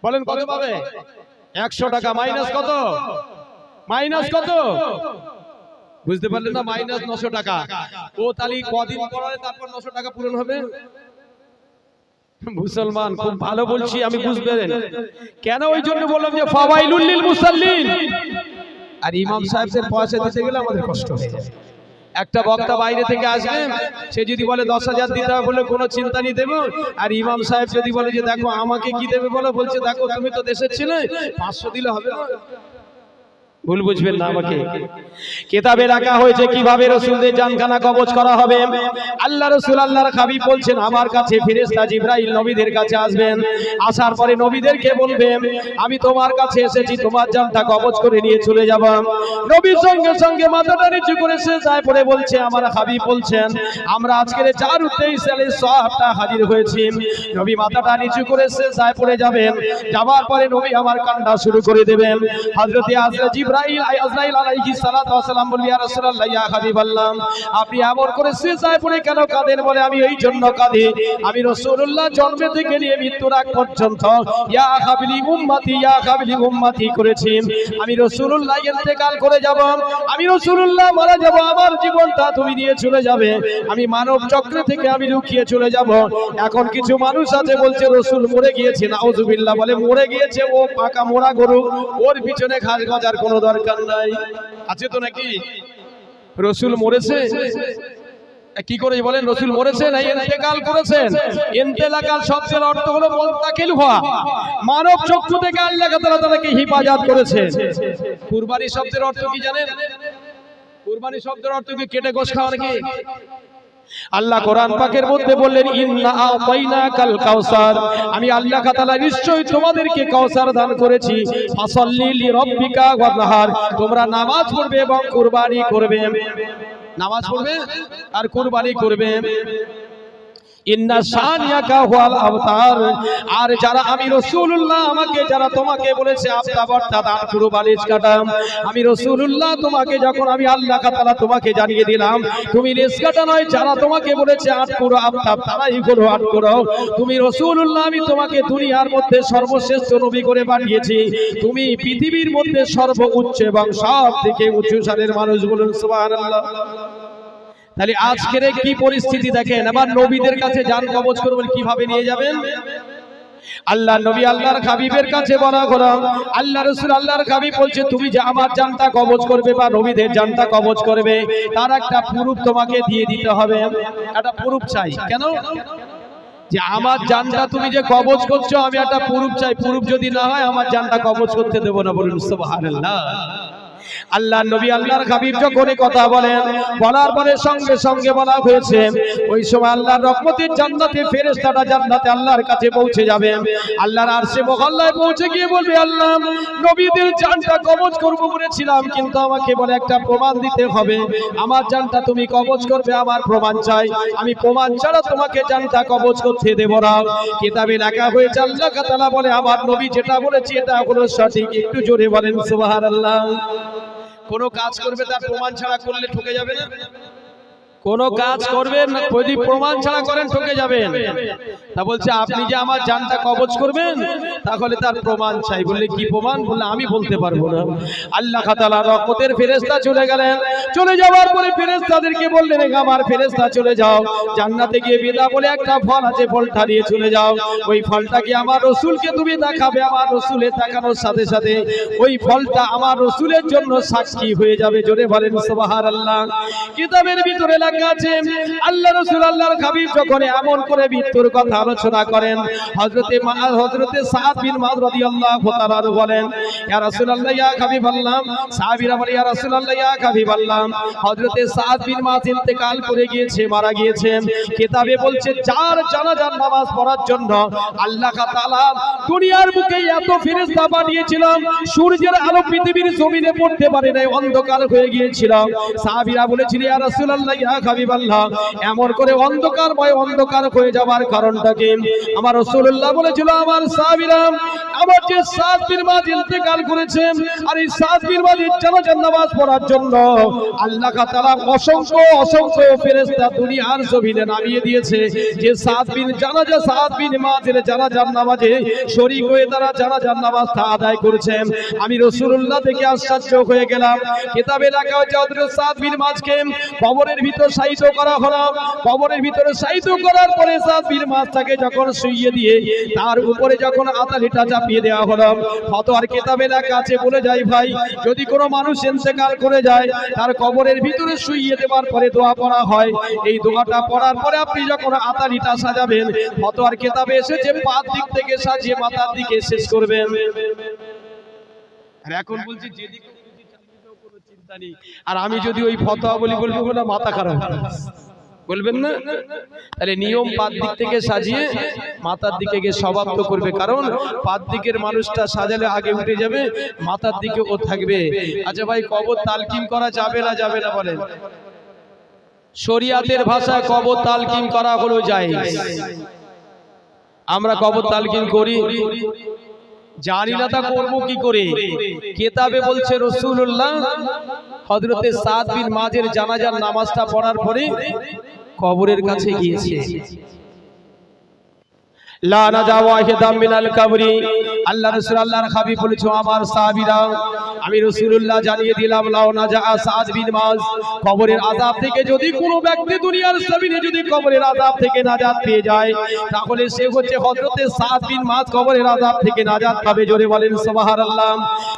বলেন কত পাবে? 100 টাকা মাইনাস কত? মাইনাস কত? বুঝতে পারলেন না? মাইনাস 900 টাকা। ও তাহলে কদিন পরে তারপর 900 টাকা পূরণ হবে? মুসলমান খুব ভালো বলছি আমি, বুঝবেন কেন? ওই জন্য বললাম যে ফাওয়াইলুল লিল মুসাল্লিন। আর ইমাম সাহেবদের পয়সা দিতে গেলে আমাদের কষ্ট হয়ে যায়। একটা বক্তা বাইরে থেকে আসবে, সে যদি বলে 10,000 দিতে হবে, বলে কোনো চিন্তা নেই দেবো। আর ইমাম সাহেব যদি বলে যে দেখো আমাকে কি দেবে বলো, বলছে দেখো তুমি তো দেশের ছেলে, 500 দিলে হবে না। ভুল বুঝবেন না আমাকে। কিতাবে রাখা হয়েছে কিভাবে রাসূলদের জানখানা কবজ করা হবে। আল্লাহ রাসূল আল্লাহর হাবিব বলছেন, আমার কাছে ফেরেশতা জিবরাইল নবীদের কাছে আসবেন, আসার পরে নবীদেরকে বলবেন আমি তোমার কাছে এসেছি, তোমার জানটা কবজ করে নিয়ে চলে যাব। নবীর সঙ্গে সঙ্গে মাথাটা নিচু করে সিজদায় পড়ে বলছে, আমার হাবিব বলছেন আমরা আজকের 4:23 সালে সওয়াবটা হাজির হয়েছি। নবী মাথাটা নিচু করে সিজদায় পড়ে যাবেন, যাওয়ার পরে নবী আমার কান্না শুরু করে দেবেন। হযরত আজরাইল আলাইহিস সালাতু ওয়াস সালাম বলি, ইয়া রাসূলুল্লাহ, ইয়া হাবিবাল্লাহ, আপনি এমন করে সিজদায় পড়ে কেন কাঁদেন? বলে আমি এই জন্য কাঁদি, আমি রাসূলুল্লাহ জন্ম থেকে নিয়ে মৃত্যুর আগ পর্যন্ত ইয়া হাবিলি উম্মতি, ইয়া হাবিলি উম্মতি করেছি। আমি রাসূলুল্লাহ ইন্তেকাল করে যাব, আমি রাসূলুল্লাহ মারা যাব, আমার জীবনটা তুমি নিয়ে চলে যাবে, আমি মানব চক্র থেকে আমি লুকিয়ে চলে যাব। এখন কিছু মানুষ আছে বলছে রাসূল মরে গিয়েছে, নাউজুবিল্লাহ। বলে মরে গিয়েছে, ও পাকা মোরা গরু, ওর পিছনে ঘাস গজার কোনো দরকার নাই। আছে তো নাকি? রাসূল মরেছে কি করে বলেন? রাসূল মরেছে না ইন্তেকাল করেছেন? ইন্তেকাল শব্দের অর্থ হলো মুনতাকিল হওয়া, মানব চক্ষু থেকে আল্লাহ তাআলা তাকে হিফাজত করেছেন। কুরবানি শব্দের অর্থ কি জানেন? কুরবানি শব্দের অর্থ কি কেটে গোশ খাওয়া নাকি? আল্লাহ কোরআন পাকের মধ্যে বললেন, ইন্না আতাইনাকাল কাউসার, আমি আল্লাহ তাআলা নিশ্চয়ই তোমাদেরকে কাউসার দান করেছি। ফাসাল্লি লিরাব্বিকা ওয়ানহার, তোমরা নামাজ পড়বে এবং কুরবানি করবে। নামাজ পড়বে আর কুরবানি করবে। ইন্না শানিয়াকা হুয়াল আবতার। আর যারা আমি রাসূলুল্লাহ আমাকে যারা তোমাকে বলেছে আফতাব অর্থাৎ আটপুরো বালিশ কাটা, আমি রাসূলুল্লাহ তোমাকে যখন আমি আল্লাহ তাআলা তোমাকে জানিয়ে দিলাম তুমি লেজ কাটা নয়, যারা তোমাকে বলেছে আটপুরো আফতাব তারাই হলো আটপুরো। তুমি রাসূলুল্লাহ আমি তোমাকে দুনিয়ার মধ্যে সর্বশ্রেষ্ঠ নবী করে পাঠিয়েছি, তুমি পৃথিবীর মধ্যে সর্বোচ্চ এবং সবথেকে উঁচু সারের মানুষ। বলুন সুবহানাল্লাহ। তাহলে আজকের কি পরিস্থিতি দেখেন, আবার নবীদের কাছে জান কবজ করবেন কিভাবে নিয়ে যাবেন? আল্লাহ নবী আল্লাহর হাবিবের কাছে বলা হলো, আল্লাহ রাসূল আল্লাহর হাবিব বলছে তুমি যে আমার জানটা কবজ করবে বা নবীদের জানটা কবজ করবে তার একটা প্রুফ তোমাকে দিয়ে দিতে হবে। একটা প্রুফ চাই। কেন? যে আমার জানটা তুমি যে কবজ করছো আমি একটা প্রুফ চাই, প্রুফ যদি না হয় আমার জানটা কবজ করতে দেব না। বলুন সুবহানাল্লাহ। আল্লাহ নবী আল্লাহর হাবিব যখন কথা বলেন, বলার পরে সঙ্গে সঙ্গে বলা হয়েছে ওই সময় আল্লাহর রহমতের জান্নাতে ফেরেশতারা জান্নাতে আল্লাহর কাছে পৌঁছে যাবে, আল্লাহর আরশে মহল্লায় পৌঁছে গিয়ে বলবে আল্লাহ নবীদের জানটা কবজ করব বলেছিলাম কিন্তু আমাকে বলে একটা প্রমাণ দিতে হবে, আমার জানটা তুমি কবজ করবে, আমার প্রমাণ চাই, আমি প্রমাণ ছাড়া তোমাকে জানটা কবজ করতে দেব না। কিতাবে লেখা হয়েছে আল্লাহ তাআলা বলে আমার নবী যেটা বলেছে এটা হলো সঠিক। একটু জোরে বলেন সুবহানাল্লাহ। কোন কাজ করবে তার প্রমাণ ছাড়া করলে ঠকে যাবে না? কোন কাজ করবেন যদি প্রমাণ ছাড়া করেন ঠকে যাবেন। তা বলছে আপনি যে আমার জানটা কবজ করবেন তাহলে তার প্রমাণ চাই। বললে কি প্রমাণ? বললে আমি বলতে পারবো না। আল্লাহ তাআলা রহমতের ফেরেশতা চলে গেলেন, চলে যাওয়ার পরে ফেরেশতাদেরকে বললেন আমার ফেরেশতা চলে যাও জান্নাতে গিয়ে বেদা বলে একটা ফল আছে ফলটা নিয়ে চলে যাও, ওই ফলটাকে আমার রাসূলকে তুমি দেখাবে, আমার রাসূলের দেখানোর সাথে সাথে ওই ফলটা আমার রাসূলের জন্য সাক্ষী হয়ে যাবে। জোরে বলেন সুবহানাল্লাহ। কিতাবের ভিতরে আল্লাহ রাসূল আল্লাহর হাবিব যখন এমন করে মৃত্যুর কথা আলোচনা করেন হযরতে সাদ বিন মুআয রাদিয়াল্লাহু তাআলা বলেন ইয়া রাসূলুল্লাহ ইয়া হাবিবাল্লাহ, সাহাবীরা বলে ইয়া রাসূলুল্লাহ ইয়া হাবিবাল্লাহ হযরতে সাদ বিন মুআয ইন্তেকাল করে গিয়েছে, মারা গিয়েছেন। কিতাবে বলছে যার জানাজার নামাজ পড়ার জন্য আল্লাহ তাআলা দুনিয়ার বুকে এত ফেরেশতা বানিয়েছিলেন সূর্যের আলো পৃথিবীর জমিনে পড়তে পারে নাই, অন্ধকার হয়ে গিয়েছিল। সাহাবীরা বলেছিল ইয়া রাসূলুল্লাহ ইয়া হাবিবাল্লাহ এমন করে অন্ধকারময় অন্ধকার হয়ে যাওয়ার কারণটা কি? আমার রাসূলুল্লাহ বলেছিল আমার সাহাবীরা আমার যে সাদ বিন মুআয ইন্তেকাল করেছেন আর এই সাদ বিন মুআযের জানাজার নামাজ পড়ার জন্য আল্লাহ তাআলা অসংখ্য অসংখ্য ফেরেশতা দুনিয়ার জমিনে নামিয়ে দিয়েছে যে সাদ বিন মুআযের জানাজার নামাজে শরীক হয়ে তারা জানাজার নামাজটা আদায় করেছেন। আমি রাসূলুল্লাহ থেকে আশ্চর্য হয়ে গেলাম। কিতাবে লেখা হয়েছে হযরত সাদ বিন মুআযকে কবরের ভিতর শায়িত করা হলো, কবরের ভিতরে শায়িত করার পরে সাদ বিন মুআযকে যখন শুইয়ে দিয়ে তার উপরে যখন আতালিটা চাপিয়ে দেওয়া হলো, ফতোয়ার কিতাবে লেখা আছে বলে যাই ভাই যদি কোনো মানুষ ইন্তেকাল করে যায় তার কবরের ভিতরে শুইয়ে দেওয়ার পরে দোয়া পড়া হয়, এই দোয়াটা পড়ার পরে আপনি যখন আতালিটা সাজাবেন ফতোয়ার কিতাবে এসেছে পাঁচ দিক থেকে সাজিয়ে মাথার দিকে শেষ করবেন। আর এখন বলছি যেদিকে কোনো চিন্তা নেই, আর আমি যদি ওই ফতোয়া বলি বলবো না মাথা খারাপ বলবেন না? তাহলে নিয়ম পাঁচ দিক থেকে সাজিয়ে মাথার দিকে গিয়ে সমাপ্ত করবে, কারণ পাঁচ দিকের মানুষটা সাজালে আগে উঠে যাবে, মাথার দিকে ও থাকবে। আচ্ছা ভাই কবর তালকিন করা যাবে না যাবে না বলেন? শরিয়াতের ভাষায় কবর তালকিন করা হলো জায়েজ। আমরা কবর তালকিন করি, জানি না তা করবো কি করে? কিতাবে বলছে রাসূলুল্লাহ হযরতে সাদ বিন মুআযের জানাজার নামাজটা পড়ার পরে কবরের কাছে গিয়েছে। লা নাজা ওয়াহিদাম মিনাল কবরি, আল্লাহ রাসূল আল্লাহর হাবিব বলেছে আমার সাহাবীরা আমি রাসূলুল্লাহ জানিয়ে দিলাম লা নাজা সাদ বিন মুআয কবরের আযাব থেকে যদি কোনো ব্যক্তি দুনিয়ার জমিনে যদি কবরের আযাব থেকে নাজাত পেয়ে যায় তাহলে সে হচ্ছে হযরতে সাদ বিন মুআয কবরের আযাব থেকে নাজাত পাবে। জোরে বলেন সুবহানাল্লাহ।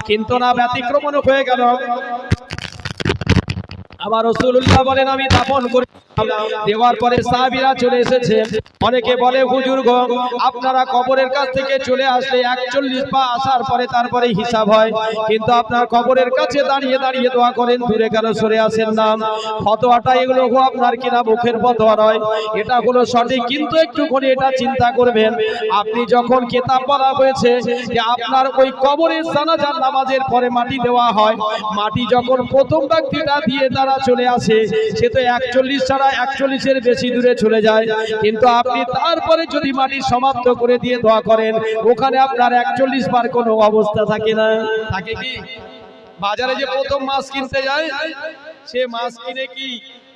কিন্তু না ব্যতিক্রম হয়ে গেল। আমার রাসূলুল্লাহ বলেন আমি দাফন করে দেওয়ার পরে সাহাবীরা চলে এসেছে। অনেকে বলে হুজুর গো আপনারা কবরের কাছ থেকে চলে আসলে 41 পা আসার পরে তারপরে হিসাব হয়, কিন্তু আপনার কবরের কাছে দাঁড়িয়ে দাঁড়িয়ে দোয়া করেন, দূরে কেন সরে আসেন না? ফতোয়াটা এগুলো আপনার কিনা মুখের ফতোয়া নয়, এটা হলো সঠিক, কিন্তু একটুখানি এটা চিন্তা করবেন। আপনি যখন কিতাব বলা হয়েছে যে আপনার ওই কবরের জানাজার নামাজের পরে মাটি দেওয়া হয়, মাটি যখন প্রথম ব্যক্তিটা দিয়ে তারা চলে আসে সে তো 41 ছাড়া তারা 41-এর বেশি দূরে চলে যায়, কিন্তু আপনি তারপরে যদি মাটি সমাপ্ত করে দিয়ে দোয়া করেন, ওখানে আপনার 41 বার কোনো অবস্থা থাকে না। থাকে কি? বাজারে যে প্রথম মাছ কিনতে যায়, সে মাছ কিনে কি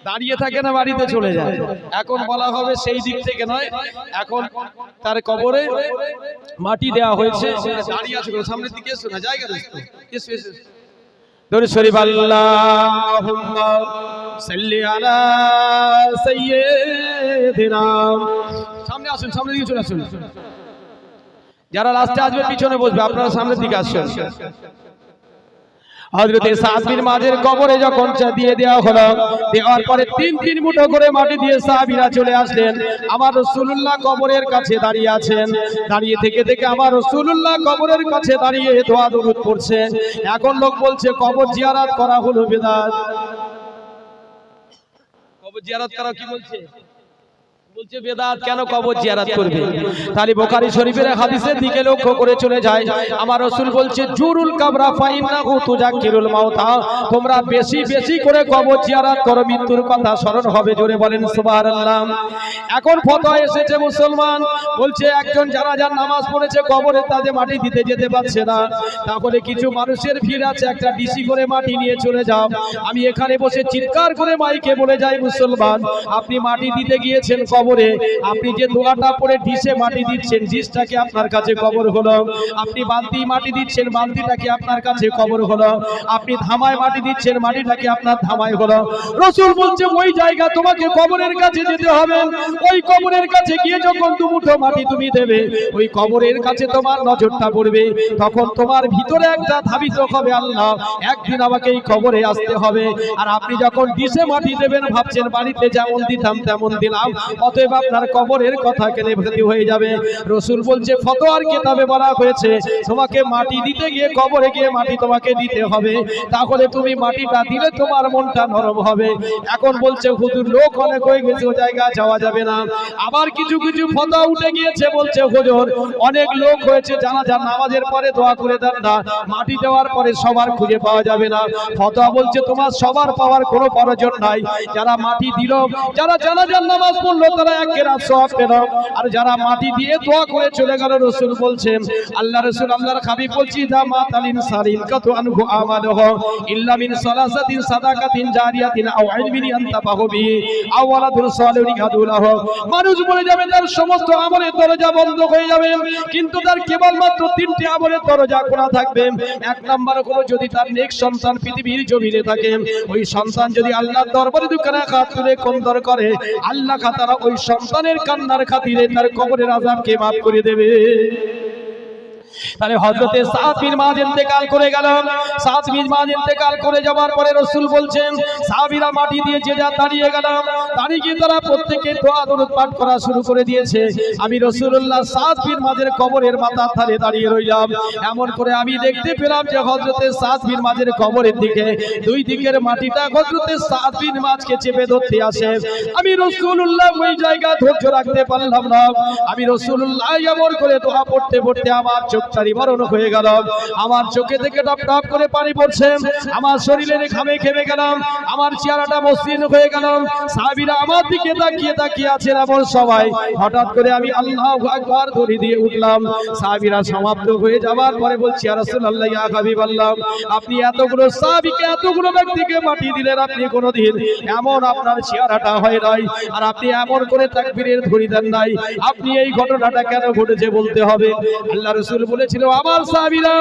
দাঁড়িয়ে থাকে না বাড়িতে চলে যায়? এখন বলা হবে সেই দিক থেকে নয়, এখন তার কবরে মাটি দেওয়া হয়েছে, দাঁড়িয়ে আছে। সামনের দিকে এসো না, জায়গা রয়েছে, এসো এসো। দরুদ শরীফ আল্লাহুম্মা সাল্লি আলা সাইয়্যিদিনা। সামনে আসুন, সামনের দিকে চলে আসুন। যারা লাস্টে আসবে পিছনে বসবে, আপনারা সামনের দিকে আসুন। হযরতে সাদ বিন মুআযের কবরে যখন দিয়ে দেওয়া হলো, দেওয়ার পরে 3 মুঠো করে মাটি দিয়ে সাহাবীরা চলে আসলেন। আমার রাসূলুল্লাহ কবরের কাছে দাঁড়িয়ে আছেন, দাঁড়িয়ে থেকে থেকে আমার রাসূলুল্লাহ কবরের কাছে দাঁড়িয়ে দোয়া দরুদ পড়ছেন। এখন লোক বলছে কবর জিয়ারত করা হলো বিদআত। কবর জিয়ারত করা কি বলছে? বলছে বেদাত। কেন কবর জিয়ারত করবে? তাহলে বুখারী শরীফের হাদিসের দিকে লক্ষ্য করে চলে যায়। আমার রাসূল বলছে জুরুল কবরা ফাইন্নাহু তুযাক্কিরুল মাউতা, তোমরা বেশি বেশি করে কবর জিয়ারত করো, মৃত্যুর কথা স্মরণ হবে। জোরে বলেন সুবহানাল্লাহ। এখন ফতোয়া এসেছে মুসলমান বলছে একজন জানাজার নামাজ পড়েছে, কবরে তাতে মাটি দিতে যেতে পারছে না, তাহলে কিছু মানুষের ভিড় আছে, একটা ডিসি করে মাটি নিয়ে চলে যাও। আমি এখানে বসে চিৎকার করে মাইকে বলে যাই, মুসলমান আপনি মাটি দিতে গিয়েছেন কবরে, আপনি যে দোয়াটা পড়ে ডিসে মাটি দিচ্ছেন, ডিসটাকে আপনার কাছে কবর হলো। আপনি বালতি মাটি দিচ্ছেন, বালতিটাকে আপনার কাছে কবর হলো। আপনি ধামায় মাটি দিচ্ছেন, মাটিটাকে আপনার ধামায় হলো। রাসূল বলছে ওই জায়গা তোমাকে কবরের কাছে যেতে হবে। ওই কবরের কাছে গিয়ে যখন দুমুঠো মাটি তুমি দেবে, ওই কবরের কাছে তোমার নজরটা পড়বে, তখন তোমার ভিতরে একটা ধাবিত হবে, আল্লাহ একদিন আমাকে এই কবরে আসতে হবে। আর আপনি যখন ডিসে মাটি দেবেন ভাবছেন বাড়িতে যেমন দিতাম তেমন দিলাম, অতএব আপনার কবরের কথা কেনে ভেদি হয়ে যাবে। রাসূল বলছে ফতোয়ার কিতাবে বলা হয়েছে তোমাকে মাটি দিতে গিয়ে কবরে গিয়ে মাটি তোমাকে দিতে হবে, তাহলে তুমি মাটিটা দিলে তোমার মনটা নরম হবে। এখন বলছে হুজুর লোক অনেক হয়ে গেছে, ও জায়গা যাওয়া যাবে না। আবার কিছু কিছু ফতোয়া উঠে গিয়েছে, বলছে হুজুর অনেক লোক হয়েছে, জানাজার নামাজের পরে দোয়া করে দেন না, মাটি দেওয়ার পরে সবার খুঁজে পাওয়া যাবে না। ফতোয়া বলছে তোমার সবার পাওয়ার কোনো প্রয়োজন নাই। যারা মাটি দিল, যারা জানাজার নামাজ পড়লো, তারা এক কেরাত সওয়াব পেল। আর যারা মাটি দিয়ে দোয়া করে চলে গেল, রাসূল বলছেন আল্লাহ রাসূল আল্লাহর হাবিব বলছি দা মাতালিন সারিন কাতু আনহু আমালহু ইল্লা মিন সালাসাতিন সাদাকাতিন জারিয়াতিন আও ইলমিন আনতাবাহু বিহি আও ওয়ালাদুন সালিহুন ইয়াদুলাহু। মানুষ বলে যাবে তার সমস্ত আমলের দরজা বন্ধ হয়ে যাবে, কিন্তু তার কেবলমাত্র 3টি আমলের দরজা খোলা থাকবে। এক নাম্বার হলো যদি তার নেক সন্তান পৃথিবীর জমিনে থাকে, ওই সন্তান যদি আল্লাহর দরবারে দুখানা হাত তুলে কন্দর করে, আল্লাহ তাআলা ওই সন্তানের কান্নার খাতিরে তার কবরের আযাবকে maaf করে দেবে। তাহলে হযরতে সাদ বিন মুআয ইন্তেকাল করে গেল। সাদ বিন মুআয ইন্তেকাল করে যাওয়ার পরে রাসূল বলছেন সাহাবীরা মাটি দিয়ে যে যা দাঁড়িয়ে গেল, দাঁড়িয়ে গিয়ে তারা প্রত্যেককে দোয়া দরুদ পাঠ করা শুরু করে দিয়েছে। আমি রাসূলুল্লাহ সাদ বিন মুআযের কবরের মাথার ধারে দাঁড়িয়ে রইলাম। এমন করে আমি দেখতে পেলাম যে হযরতে সাদ বিন মুআযের কবরের দিকে দুই দিকের মাটিটা হযরতে সাদ বিন মুআযকে চেপে ধরতে আসে। আমি রাসূলুল্লাহ ওই জায়গা ধৈর্য রাখতে পারলাম না। আমি রাসূলুল্লাহ এমন করে দোয়া পড়তে পড়তে আমার চোখটা নিবারণ হয়ে গেল, আমার চোখে থেকে টপ টপ করে পানি পড়ছে, আমার শরীরে ঘামে ঘেমে গেলাম, আমার চেহারাটা মসৃণ হয়ে গেল। সাহাবীরা আমার দিকে তাকিয়ে তাকিয়ে আছেন এমন সবাই। হঠাৎ করে আমি আল্লাহু আকবার ধরে দিয়ে উঠলাম। সাহাবীরা সমাপ্ত হয়ে যাওয়ার পরে বলছি ইয়া রাসূলুল্লাহ ইয়া হাবিবাল্লাহ, আপনি এতগুলো সাহাবীকে এতগুলো ব্যক্তিকে মাটি দিলেন, আপনি কোনোদিন এমন আপনার চেহারাটা হয় নাই, আর আপনি এমন করে তাকবীরের ধরি দেন নাই, আপনি এই ঘটনাটা কেন ঘটেছে বলতে হবে। আল্লাহ রাসূল বলেছিল আমার সাহাবীরা,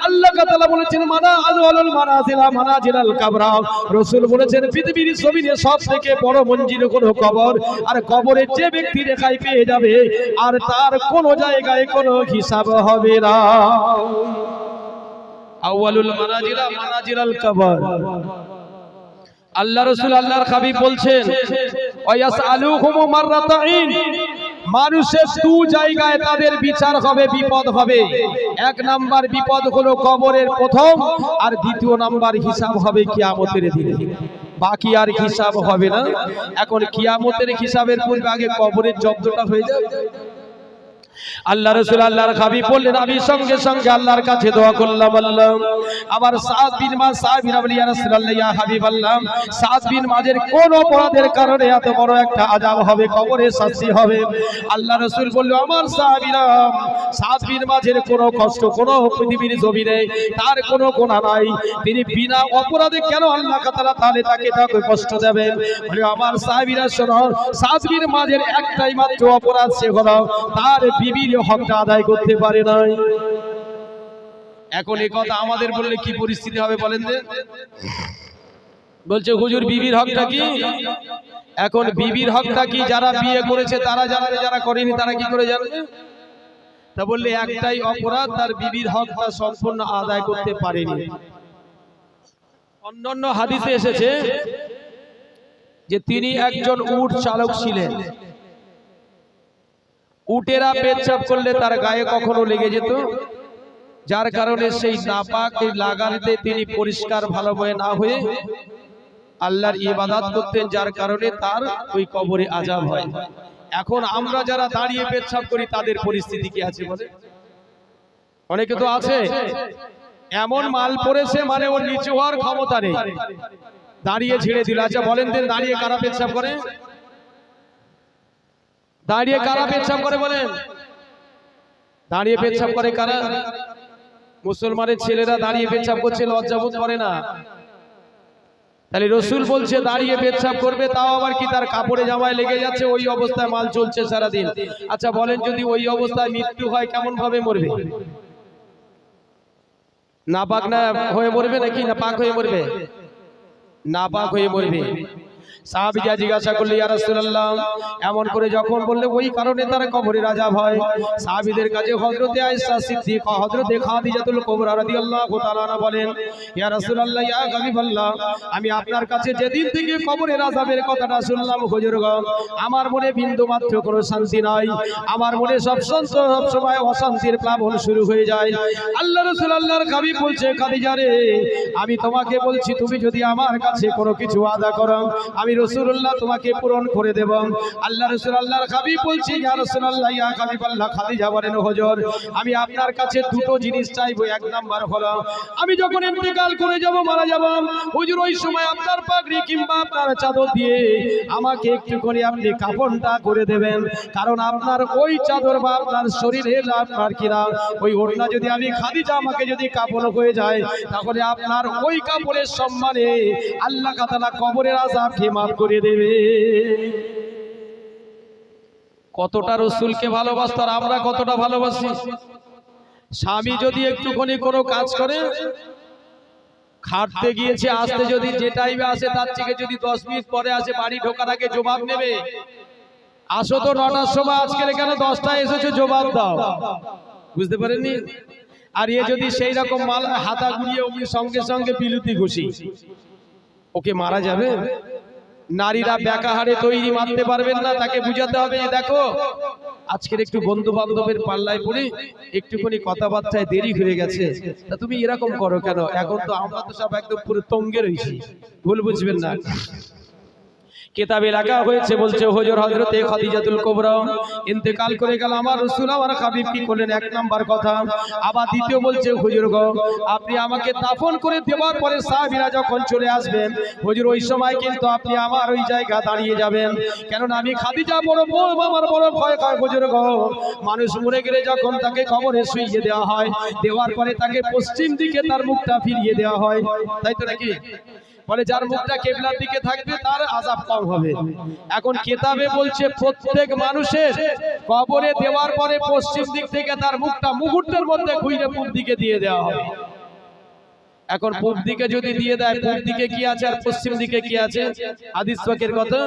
আল্লাহ তাআলা বলেছেন মানা আযওয়ালুল মানাজিলা মানাজিলাল কবরা। রাসূল বলেছেন পৃথিবীর জমিনে সবথেকে বড় মঞ্জিল হলো কবর, আর কবরে যে ব্যক্তি রেখাই পেয়ে যাবে আর তার কোন জায়গায় কোনো হিসাব হবে না। আউয়ালুল মানাজিলা মানাজিলাল কবর। আল্লাহ রাসূল আল্লাহর হাবিব বলছেন ওয়ায়াসআলুহুম মাররাতাইন, মানুষের দু জায়গায় তাদের বিচার হবে, বিপদ হবে। এক নাম্বার বিপদ হলো কবরের প্রথম, আর দ্বিতীয় নাম্বার হিসাব হবে কিয়ামতের দিনে। বাকি আর হিসাব হবে না। এখন কিয়ামতের হিসাবের পূর্বে আগে কবরের জব্দটা হয়ে যাবে। আল্লাহ রাসূল আল্লাহর হাবিব বললেন আমি সঙ্গে সঙ্গে আল্লাহর কাছে দোয়া করলাম আল্লাহ আবার সাদ বিন মায সাহাবীরা বলে ইয়া রাসূলুল্লাহ ইয়া হাবিবাল্লাহ সাদ বিন মাযের কোন অপরাধের কারণে এত বড় একটা আযাব হবে কবরে শাস্তি হবে আল্লাহ রাসূল বলল আমার সাহাবীরা সাদ বিন মাযের কোনো কষ্ট কোনো পৃথিবীর জমিনে তার কোনো গুনাহ নাই তিনি বিনা অপরাধে কেন আল্লাহ তাআলা তাহলে তাকে কষ্ট দেবেন বলে আমার সাহাবীরা শোনো সাদ বিন মাযের একটাই মাত্র অপরাধ সে হলো তার বিবির হকটা আদায় করতে পারে নাই এখন এই কথা আমাদের বললে কি পরিস্থিতি হবে বলেন তো বলছে হুজুর বিবির হকটা কি এখন বিবির হকটা কি যারা বিয়ে করেছে তারা জানবে যারা করেনি তারা কি করে জানবে তা বললে একটাই অপরাধ তার বিবির হকটা সম্পূর্ণ আদায় করতে পারেনি অন্যান্য হাদিসে এসেছে যে তিনি একজন উট চালক ছিলেন উটেরা পেচ্ছাপ করলে তার গায়ে কখনো লেগে যেত যার কারণে সেই নাপাক লাগাতে তিনি পরিষ্কার ভালোভাবে না হয়ে আল্লাহর ইবাদত করতেন যার কারণে তার ওই কবরে আযাব হয় এখন আমরা যারা দাঁড়িয়ে পেচ্ছাপ করি তাদের পরিস্থিতি কি আছে বলে অনেকে তো আছে এমন মাল পড়েছে মানে ওর নিচু হওয়ার ক্ষমতা নেই দাঁড়িয়ে ছেড়ে দিল আচ্ছা বলেন দেন দাঁড়িয়ে কারা পেচ্ছাপ করে দাঁড়িয়ে কারা পেচ্ছাপ করে বলেন দাঁড়িয়ে পেচ্ছাপ করে কারা মুসলমানের ছেলেরা দাঁড়িয়ে পেচ্ছাপ করছে লজ্জাবোধ করে না তাহলে রাসূল বলছে দাঁড়িয়ে পেচ্ছাপ করবে তাও আবার কি তার কাপড়ে জামায় লেগে যাচ্ছে ওই অবস্থায় মাল চলছে সারা দিন আচ্ছা বলেন যদি ওই অবস্থায় মৃত্যু হয় কেমন ভাবে মরবে নাপাক না হয়ে মরবে নাকি না পাক হয়ে মরবে নাপাক হয়ে মরবে সাহাবীরা জিজ্ঞাসা করলে ইয়া রাসূলুল্লাহ এমন করে যখন বললে ওই কারণে তার কবরের আযাব হয় সাহাবীদের কাছে হযরতে আয়েশা সিদ্দিকা হযরতে খাদিজাতুল কুবরা রাদিয়াল্লাহু তাআলা আনহা বলেন ইয়া রাসূলুল্লাহ ইয়া হাবিবাল্লাহ আমি আপনার কাছে যেদিন থেকে কবরের আযাবের কথাটা শুনলাম হুজুর গো আমার মনে বিন্দু মাত্র কোনো শান্তি নাই আমার মনে সব সময় অশান্তির প্লাবন শুরু হয়ে যায় আল্লাহ রাসূল আল্লাহর হাবিব বলছে খাদিজা রে আমি তোমাকে বলছি তুমি যদি আমার কাছে কোনো কিছু আদা করো আমি রাসূলুল্লাহ তোমাকে পূরণ করে দেব আল্লাহ রাসূল আল্লাহর হাবিব বলছি ইয়া রাসূলুল্লাহ ইয়া হাবিবাল্লাহ খাদিজা বলেন হুজুর আমি আপনার কাছে দুটো জিনিস চাইবো এক নাম্বার হলো আমি যখন ইন্তেকাল করে যাব মারা যাব হুজুর ওই সময় আপনার পাগড়ি কিংবা আপনার চাদর দিয়ে আমাকে একটু করে আপনি কাফনটা করে দেবেন কারণ আপনার ওই চাদর বা আপনার শরীরে আপনার কিনা ওই ওড়না যদি আমি খাদিজা আমাকে যদি কাফন হয়ে যায় তাহলে আপনার ওই কাপড়ের সম্মানে আল্লাহ তাআলা কবরের আযাবকে মাফ করে দেবে কতটা রাসূলকে ভালোবাসত আর আমরা কতটা ভালোবাসি স্বামী যদি একটুখানি কোনো কাজ করে খাটতে গিয়েছে আসতে যদি যে টাইমে আসে তার থেকে যদি 10 মিনিট পরে আসে বাড়ি ঢোকার আগে জবাব নেবে আসো তো 9টার সময় আজকে কেন 10টায় এসেছো জবাব দাও বুঝতে পারেননি আর এ যদি সেই রকম মাল হাতা ঘুরিয়ে ওই সঙ্গে সঙ্গে বিলুতি ঘুষি ওকে মারা যাবে নারীরা ব্যাকাহারে তৈরি মারতে পারবেন না তাকে বুঝাতে হবে যে দেখো আজকের একটু বন্ধু বান্ধবের পাল্লায় পড়ে একটুখানি কথাবার্তায় দেরি হয়ে গেছে তা তুমি এরকম করো কেন এখন তো আমরা তো সব একদম পুরো তঙ্গে রয়েছি ভুল বুঝবেন না কিতাবে লেখা হয়েছে বলছে হুজুর হযরতে খাদিজাতুল কুবরা ইন্তেকাল করে গেল আমার রাসূল আমার হাবিব কি করলেন এক নাম্বার কথা আবার দ্বিতীয় বলছে হুজুর গো আপনি আমাকে দাফন করে দেওয়ার পরে সাহাবীরা যখন চলে আসবেন হুজুর ওই সময় কিন্তু আপনি আমার ওই জায়গা দাঁড়িয়ে যাবেন কেন না আমি খাদিজা বড় আমার বড় ভয় হয় হুজুর গো মানুষ মরে গেলে যখন তাকে কবরে শুইয়ে দেওয়া হয় দেওয়ার পরে তাকে পশ্চিম দিকে তার মুখটা ফিরিয়ে দেওয়া হয় তাই তো নাকি বলে যার মুখটা কিবলার দিকে থাকবে তার আযাব কম হবে এখন কিতাবে বলছে প্রত্যেক মানুষের কবরে দেওয়ার পরে পশ্চিম দিক থেকে তার মুখটা মুহূর্তের মধ্যে ঘুরে পূব দিকে দিয়ে দেওয়া হবে এখন পূব দিকে যদি দিয়ে দেয় পূব দিকে কি আছে আর পশ্চিম দিকে কি আছে হাদিস পাকের কথা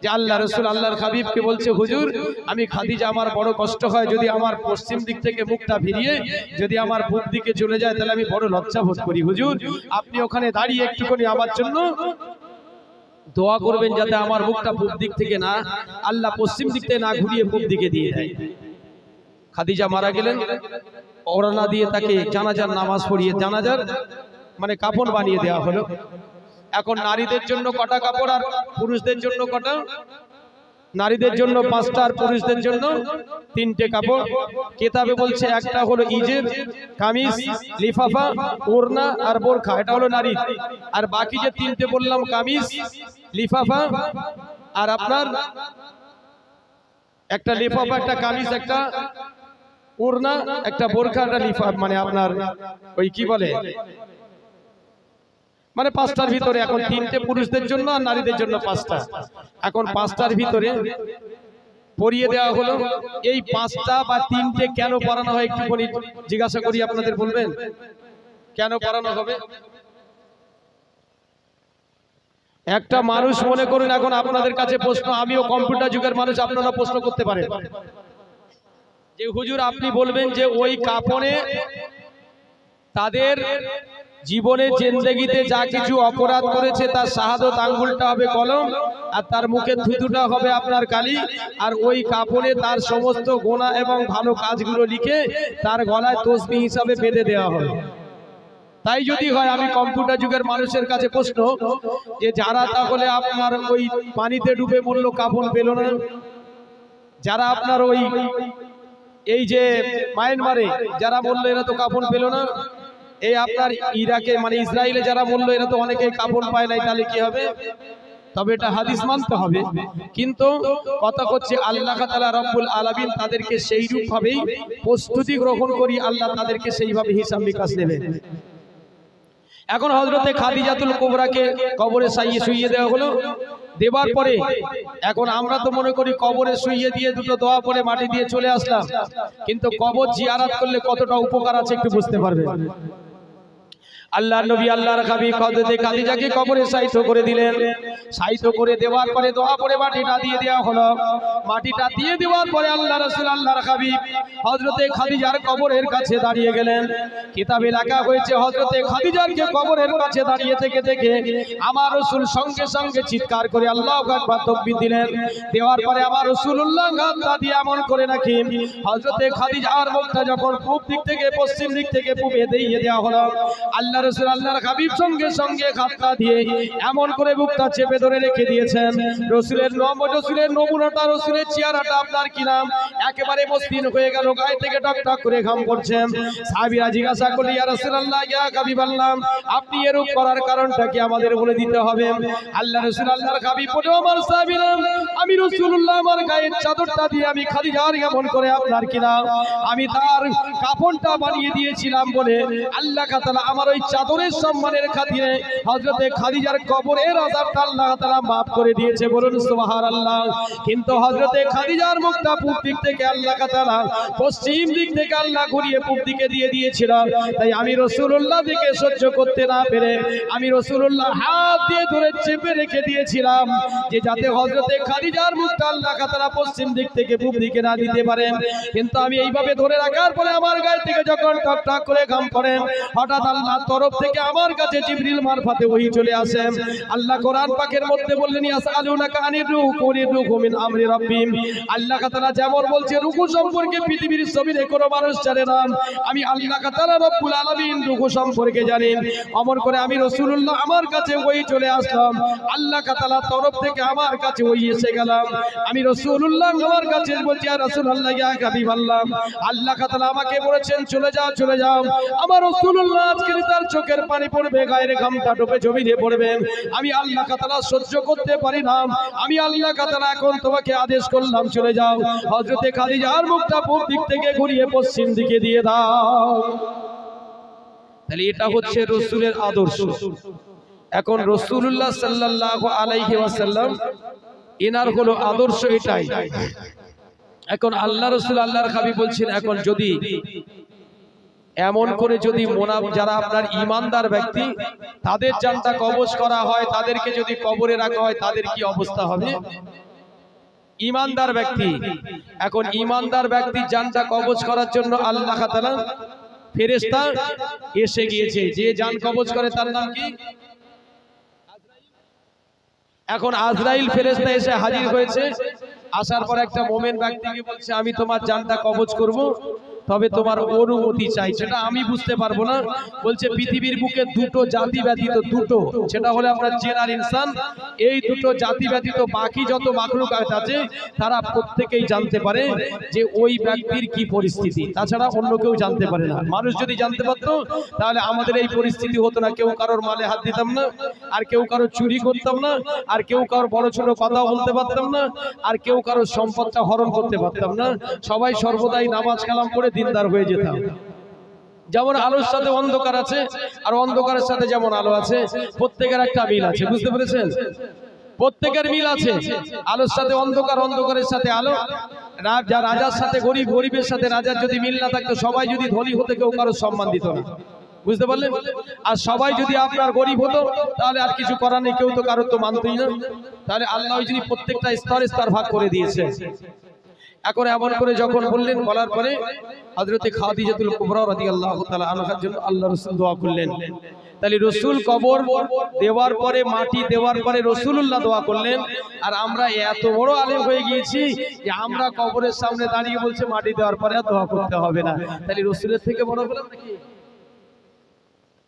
যে আল্লাহ রাসূল আল্লাহর হাবিবকে বলছে হুজুর আমি খাদিজা আমার বড় কষ্ট হয় যদি আমার পশ্চিম দিক থেকে মুখটা ফিরিয়ে যদি আমার পূব দিকে চলে যায় তাহলে আমি বড় লজ্জা বোধ করি হুজুর আপনি ওখানে দাঁড়িয়ে একটুখানি আমার জন্য দোয়া করবেন যাতে আমার মুখটা পূব দিক থেকে না আল্লাহ পশ্চিম দিক থেকে না ঘুরিয়ে পূব দিকে দিয়ে দেয় খাদিজা মারা গেলেন ওড়না দিয়ে তাকে জানাজার নামাজ পড়িয়ে জানাজার মানে কাফন বানিয়ে দেওয়া হলো এখন নারীদের জন্য কটা কাপড় আর পুরুষদের জন্য কটা নারীদের জন্য 5টা আর পুরুষদের জন্য 3টে কাপড়। কিতাবে বলছে একটা হলো ইজেব, কামিজ, লিফাফা, ওড়না আর বোরখা, এটা হলো নারী। আর বাকি যে 3টে বললাম, কামিজ, লিফাফা আর আপনার একটা লিফাফা, একটা কামিজ, একটা ওড়না, একটা বোরখা, একটা লিফাফা, মানে আপনার ওই কি বলে, মানে 5টার ভিতরে। এখন 3টে পুরুষদের জন্য আর নারীদের জন্য 5টা। এখন 5টার ভিতরে পরিয়ে দেওয়া হলো। এই 5টা বা 3টে কেন পরানো হয় একটু জিজ্ঞাসা করি, আপনাদের বলবেন কেন পরানো হবে? একটা মানুষ মনে করুন, এখন আপনাদের কাছে প্রশ্ন, আমিও কম্পিউটার যুগের মানুষ, আপনারা প্রশ্ন করতে পারেন যে হুজুর আপনি বলবেন যে ওই কাপড়ে তাদের জীবনে জিন্দেগিতে যা কিছু অপরাধ করেছে তার শাহাদত আঙ্গুলটা হবে কলম, আর তার মুখের থুতুটা হবে আপনার কালি, আর ওই কাপড়ে তার সমস্ত গুনাহ এবং ভালো কাজগুলো লিখে তার গলায় তসবিহ হিসাবে বেঁধে দেওয়া হবে। তাই যদি হয়, আমি কম্পিউটার যুগের মানুষের কাছে প্রশ্ন, যে যারা তাহলে আপনার ওই পানিতে ডুবে মরল, কাফন পেল না, যারা আপনার ওই এই যে মায়ানমারে যারা মরল, এরা তো কাফন পেল না, এই আপনার ইরাকে মানে ইসরায়েলে যারা মরল, এরা তো অনেকে কাফন পায় নাই, তাহলে কি হবে? তবে এটা হাদিস মানতে হবে। কিন্তু কথা হচ্ছে আল্লাহ তাআলা রব্বুল আলামিন তাদেরকে সেই রূপ ভাবেই প্রস্তুতি গ্রহণ করি, আল্লাহ তাদেরকে সেইভাবে হিসাব নিকাশ নেবেন। এখন হযরতে খাদিজাতুল কুবরাকে কবরে শুইয়ে দেওয়া হলো। দেবার পরে এখন আমরা তো মনে করি কবরে শুইয়ে দিয়ে দুটো দোয়া পড়ে মাটি দিয়ে চলে আসলাম, কিন্তু কবর জিয়ারত করলে কতটা উপকার আছে একটু বুঝতে পারবেন। আল্লাহর নবী আল্লাহর হাবিব হযরতে খাদিজাকে কবরে শায়িত করে দিলেন। শায়িত করে দেওয়ার পরে দোয়া পড়ে মাটিটা দিয়ে দেওয়া হলো। মাটিটা দিয়ে দেওয়ার পরে আল্লাহ রাসূল আল্লাহর হাবিব হযরতে খাদিজার কবরের কাছে দাঁড়িয়ে গেলেন। কিতাবে লেখা হয়েছে হযরতে খাদিজাকে কবরের কাছে দাঁড়িয়ে থেকে থেকে আমার রাসূল সঙ্গে সঙ্গে চিৎকার করে আল্লাহু আকবার তাকবীর দিলেন। দেওয়ার পরে আমার রাসূলুল্লাহ হাতটা দিয়ে এমন করে নাকি হযরতে খাদিজার মুখটা যখন পূব দিক থেকে পশ্চিম দিক থেকে পূবে দিয়ে দেওয়া হলো, আল্লাহ রাসূল আল্লাহর হাবিব সঙ্গে সঙ্গে হাতটা দিয়ে এমন করে বুকটা চেপে ধরে রেখে দিয়েছেন। রাসূলের নমুনাটা, রাসূলের চেহারাটা আপনার কি নাম একেবারে মসৃণ হয়ে গেল, গায়ে থেকে টকটক করে ঘাম পড়ছে। সাহাবীরা জিজ্ঞাসা করলেন, ইয়া রাসূলুল্লাহ, ইয়া হাবিবাল্লাহ, আপনি এরূপ করার কারণটা কি আমাদের বলে দিতে হবে? আল্লাহ রাসূল আল্লাহর হাবিব বলে, আমার সাহাবীরা, আমি রাসূলুল্লাহ আমার গায়ের চাদরটা দিয়ে আমি খাদিজার এমন করে আপনার কি নাম আমি তার কাফনটা বানিয়ে দিয়েছিলাম বলে আল্লাহ তাআলা আমার ওই চাদরের সম্মানের খাতিরে হযরতে খাদিজার কবরের আযাবটা আল্লাহ তাআলা maaf করে দিয়েছে, বলুন সুবহানাল্লাহ। কিন্তু হযরতে খাদিজার মুখটা পূব দিক থেকে আল্লাহ তাআলা পশ্চিম দিক থেকে আল্লাহ ঘুরিয়ে পূব দিকে দিয়ে দিয়েছিল। তাই আমি রাসূলুল্লাহ দিকে সহ্য করতে না পেরে আমি রাসূলুল্লাহ হাত দিয়ে ধরে চেপে রেখে দিয়েছিলাম, যে যাতে হযরতে খাদিজার মুখটা আল্লাহ তাআলা পশ্চিম দিক থেকে পূব দিকে না দিতে পারেন। কিন্তু আমি এইভাবে ধরে রাখার পরে আমার গায়ে থেকে যখন টকটক করে ঘাম পড়ে, হঠাৎ আল্লাহর তরফ থেকে আমার কাছে জিবরিল মারফতে ওহী চলে আসে। আল্লাহ কোরআন পাকের মধ্যে বললেন, ইয়াসআলুনাকা আনির রূহ কুলির রূহু মিন আমরি রাব্বিম। আল্লাহ তাআলা যেমন বলছে রূহ সম্পর্কে পৃথিবীর জমিনে কোনো মানুষ জানে না, আমি আল্লাহ তাআলা রব্বুল আলামিন রূহ সম্পর্কে জানি। অমর করে আমি রাসূলুল্লাহ আমার কাছে ওহী চলে আসলাম, আল্লাহ তাআলার তরফ থেকে আমার কাছে ওহী এসে গেলাম। আমি রাসূলুল্লাহ আমার কাছে বলছি, ইয়া রাসূলুল্লাহ, ইয়া হাবিবাল্লাহ, আল্লাহ তাআলা আমাকে বলেছেন চলে যাও চলে যাও। আমার রাসূলুল্লাহ আজকে তার চোখের পানি পড়বে, গায়ের ঘামটা টোপে জমিনে পড়বে, আমি আল্লাহ তাআলা সহ্য করতে পারি না। আমি আল্লাহ তাআলা এখন তোমাকে আদেশ করলাম চলে যাও। হযরতে খাদিজার মুখটা পূব দিক থেকে ঘুরিয়ে পশ্চিম দিকে দিয়ে দাও। তাহলে এটা হচ্ছে রাসূলের আদর্শ। এখন রাসূলুল্লাহ সাল্লাল্লাহু আলাইহি ওয়াসাল্লাম এনার হলো আদর্শ এটাই। এখন আল্লাহ রাসূল আল্লাহর হাবিব বলছেন, এখন যদি এমন করে যদি যারা আপনার ঈমানদার ব্যক্তি তাদের জানটা কবজ করা হয়, তাদেরকে যদি কবরে রাখা হয়, তাদের কি অবস্থা হবে? ঈমানদার ব্যক্তি, এখন ঈমানদার ব্যক্তির জানটা কবজ করার জন্য আল্লাহ তাআলা ফেরেশতা এসে গিয়েছে। যে জান কবজ করে তার নাম কি? এখন আজরাইল ফেরেশতা এসে হাজির হয়েছে। আসার পর একটা মুমিন ব্যক্তিকে বলছে, আমি তোমার জানটা কবজ করব, তবে তোমার অনুমতি চাই, সেটা আমি বুঝতে পারবো না। বলছে পৃথিবীর বুকে দুটো জাতি ব্যতীত, দুটো, সেটা হলে আপনার জিন আর ইনসান, এই দুটো জাতি ব্যতীত বাকি যত মাখলুকাত আছে তারা প্রত্যেকেই জানতে পারে যে ওই ব্যক্তির কি পরিস্থিতি, তাছাড়া অন্য কেউ জানতে পারে না। মানুষ যদি জানতে পারতো তাহলে আমাদের এই পরিস্থিতি হতো না, কেউ কারোর মালে হাত দিতাম না, আর কেউ কারো চুরি করতাম না, আর কেউ কারোর বড় ছোট কথা বলতে পারতাম না, আর কেউ কারোর সম্পদটা হরণ করতে পারতাম না। সবাই সর্বদাই নামাজ কালাম করে দিনদার হয়ে যেতাম। যেমন আলোর সাথে অন্ধকার আছে, আর অন্ধকারের সাথে যেমন আলো আছে, প্রত্যেকের একটা মিল আছে, বুঝতে পেরেছেন? প্রত্যেকের মিল আছে। আলোর সাথে অন্ধকার, অন্ধকারের সাথে আলো। রাজার সাথে গরিব, গরিবের সাথে রাজার যদি মিল না থাকতো, সবাই যদি ধনী হতে কেউ কারো সম্মান দিত না, বুঝতে পারলেন? আর সবাই যদি আপনার গরিব হতো তাহলে আর কিছু করার নেই, কেউ তো কারোর তো মানতই না। তাহলে আল্লাহ যদি প্রত্যেকটা স্তর স্তর ভাগ করে দিয়েছে। এখন এমন করে যখন বললেন, বলার পরে হযরতে খাদিজাতুল কুবরা রাদিয়াল্লাহু তাআলা আনহার জন্য আল্লাহ রাসূল দোয়া করলেন। তাহলে রসুল কবর দেওয়ার পরে, মাটি দেওয়ার পরে রসুলুল্লাহ দোয়া করলেন। আর আমরা এত বড় আলেম হয়ে গিয়েছি যে আমরা কবরের সামনে দাঁড়িয়ে বলছে মাটি দেওয়ার পরে আর দোয়া করতে হবে না। তাহলে রসুলের থেকে বড় হলাম নাকি?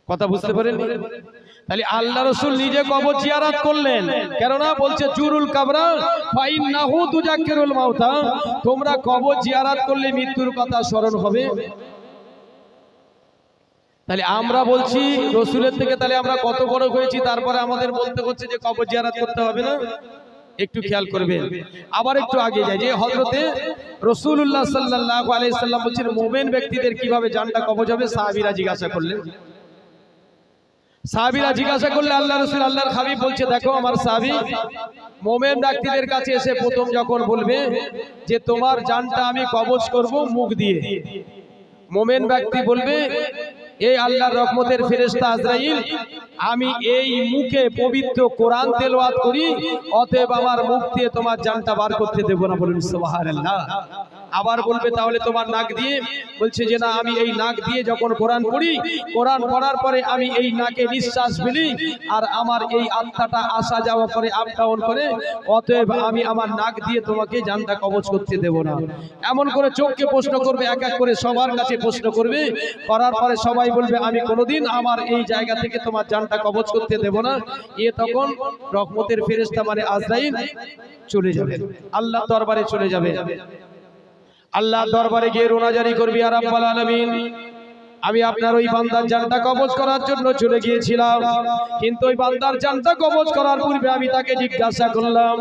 কথা বুঝতে পারেন? তাহলে আল্লাহ রসুল নিজে কবর জিয়ারত করলেন, কেননা বলছে জুরুল কাবরা ফাইন্নাহু তুজাক্কিরুল মাউতা, তোমরা কবর জিয়ারত করলে মৃত্যুর কথা স্মরণ হবে। তাহলে আমরা বলছি রসুলের থেকে, তাহলে আমরা কত বড় হয়েছি, তারপরে আমাদের বলতে হচ্ছে যে কবর জিয়ারত করতে হবে না। একটু খেয়াল করবেন। আবার একটু আগে যাই, যে হযরতে রাসূলুল্লাহ সাল্লাল্লাহু আলাইহি সাল্লাম বলছেন মুমিন ব্যক্তিদের কিভাবে জানটা কবজ হবে। সাহাবীরা জিজ্ঞাসা করলেন, আল্লাহ রাসূল, আল্লাহর হাবিব বলছে, দেখো আমার সাহাবী মুমিন ব্যক্তিদের কাছে এসে প্রথম যখন বলবে যে তোমার জানটা আমি কবজ করব মুখ দিয়ে, মুমিন ব্যক্তি বলবে, এই আল্লাহর রহমতের ফেরেশতা আজরাইল, আমি এই মুখে পবিত্র কোরআন তেলাওয়াত করি, অতএব আমার মুখ দিয়ে তোমার জানটা বার করতে দেব না। বলুন সুবহানাল্লাহ। আবার বলবে তাহলে তোমার নাক দিয়ে, বলছে যে না, আমি এই নাক দিয়ে যখন কোরআন পড়ি, কোরআন পড়ার পরে আমি এই নাকে নিঃশ্বাস ফেলি, আর আমার এই আত্মাটা আসা যাওয়া করে, আপ ডাউন করে, অতএব আমি আমার নাক দিয়ে তোমাকে জানটা কবজ করতে দেব না। এমন করে চোখকে প্রশ্ন করবে, এক এক করে সবার কাছে প্রশ্ন করবে, করার পরে সবাই বলবে আমি কোনোদিন আমার এই জায়গা থেকে তোমার জানটা কবজ করতে দেব না। এ তখন রহমতের ফেরেশতা মানে আজরাইল চলে যাবে, আল্লাহ দরবারে চলে যাবে। আল্লাহ দরবারে গিয়ে রোনাজারি করবি, আর রাব্বুল আলামিন, আমি আপনার ওই বান্দার জানটা কবজ করার জন্য চলে গিয়েছিলাম, কিন্তু ওই বান্দার জানটা কবজ করার পূর্বে আমি তাকে জিজ্ঞাসা করলাম,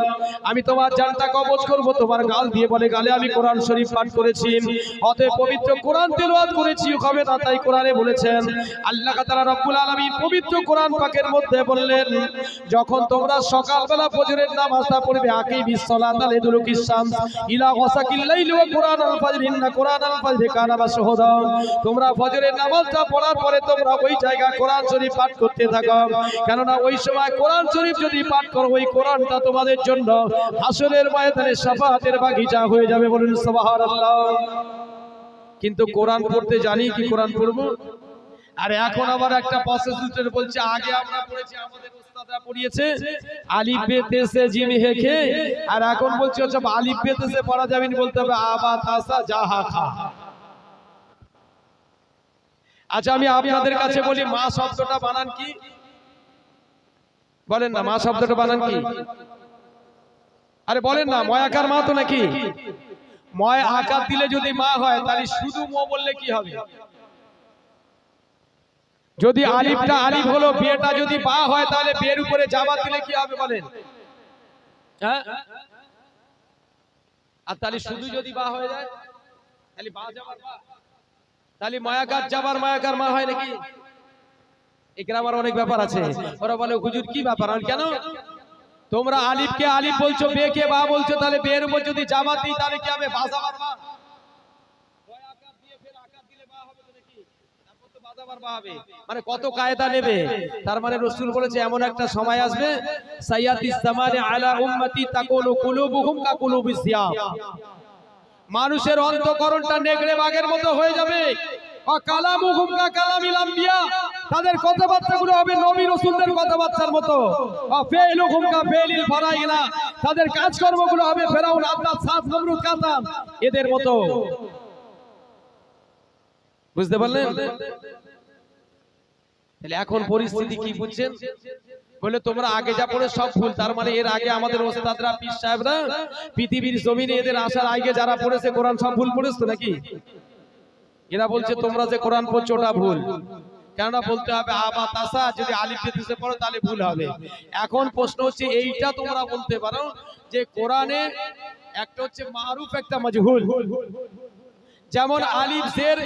আমি তোমার জানটা কবজ করব, তোমার গাল দিয়ে বলে, গালে আমি কোরআন শরীফ পাঠ করেছি, অতএব পবিত্র কোরআন তেলাওয়াত করেছি, হবে না। তাই কোরআনে বলেছেন, আল্লাহ তাআলা রব্বুল আলামিন পবিত্র কোরআন পাকের মধ্যে বললেন, যখন তোমরা সকালবেলা ফজরের নামাজটা পড়বে, আকিমিস সালাতা লিদুলুকিস শামস ইলা গাসাকিল লাইলি ওয়া কুরআনাল ফাজর ইন্না কুরআনাল ফাজরি কানা মাশহুদা, তোমরা ফজরের নামাজটা পড়ার পরে তোমরা ওই জায়গায় কোরআন শরীফ পাঠ করতে থাকো, কেননা ওই সময় কোরআন শরীফ যদি পাঠ করো, ওই কোরআনটা তোমাদের জন্য হাসরের ময়দানে শাফাআতের বাগিচা হয়ে যাবে। বলুন সুবহানাল্লাহ। কিন্তু কোরআন পড়তে জানি কি কোরআন পড়বো? আর এখন আবার একটা প্রসেস বলছে, আগে আমরা পড়েছি, আমাদের উস্তাদরা পড়িয়েছে আলিফ বে তে সে জিম হে খে, আর এখন বলছে হচ্ছে আলিফ বে তে সে পড়া যাবে না, বলতে হবে আবা তাসা জাহা খা। আচ্ছা, আমি আপনাদের কাছে বলি, মা শব্দটা বানান কি? বলেন না, মা শব্দটা বানান কি? আরে বলেন না, ময়াকার মা তো নাকি? ময় আকার দিলে যদি মা হয়, তাহলে শুধু মো বললে কি হবে? যদি আলিফটা আলিফ হলো, বিয়েটা যদি বা হয়, তাহলে বিয়ের উপরে জাবা দিলে কি হবে বলেন? হ্যাঁ, আর তাহলে শুধু যদি বা হয়ে যায়, তাহলে বা জাবার বা, তাহলে মায়াকার জাবার মায়াকার মা হয় নাকি? এই গ্রামার অনেক ব্যাপার আছে। ওরা বলে হুজুর কি ব্যাপার? আর কেন তোমরা আলিফকে আলিফ বলছো, বে কে বা বলছো, তাহলে বের উপর যদি জাবা দিই তাহলে কি হবে? বা জাবার বা। মায়াকার দিয়ে ফের আকার দিলে বা হবে তো নাকি? তারপর তো বা জাবার বা হবে। মানে কত কায়দা নেবে। তার মানে রাসূল বলেছে এমন একটা সময় আসবে, সাইয়াতিস জামানে আলা উম্মতি তাকুলু কুলুবুহুম কা কুলুবিস সিয়াম, মানুষের অন্তঃকরণটা নেগড়ে বাঘের মতো হয়ে যাবে। কালামুহুম কা কালামিল আম্বিয়া, তাদের কথাবার্তাগুলো হবে নবী রাসূলদের কথাবার্তার মতো। ফাইলুহুম কা ফাইলিল ফারাইনা, তাদের কাজকর্মগুলো হবে ফেরাউন, আদনান, সাদ, নমরুদ, কাতান এদের মতো। বুঝতে পারলেন? তাহলে এখন পরিস্থিতি কি বুঝছেন? বলে তোমরা আগে যা পড়ে সব ভুল, তার মানে এর আগে আমাদের ওস্তাদরা পীর সাহেবরা পৃথিবীর জমিনে এদের আসার আগে যারা পড়েছে কোরআন সব ভুল পড়েছে নাকি? এরা বলছে তোমরা যে কোরআন পড়ছো ওটা ভুল, কেননা বলতে হবে আবা তাসা, যদি আলিফ বেতিসে পড়ো তাহলে ভুল হবে। এখন প্রশ্ন হচ্ছে এইটা তোমরা বলতে পারো যে কোরআনে একটা হচ্ছে মারুফ একটা মাজহুল, যেমন আলিফ জের,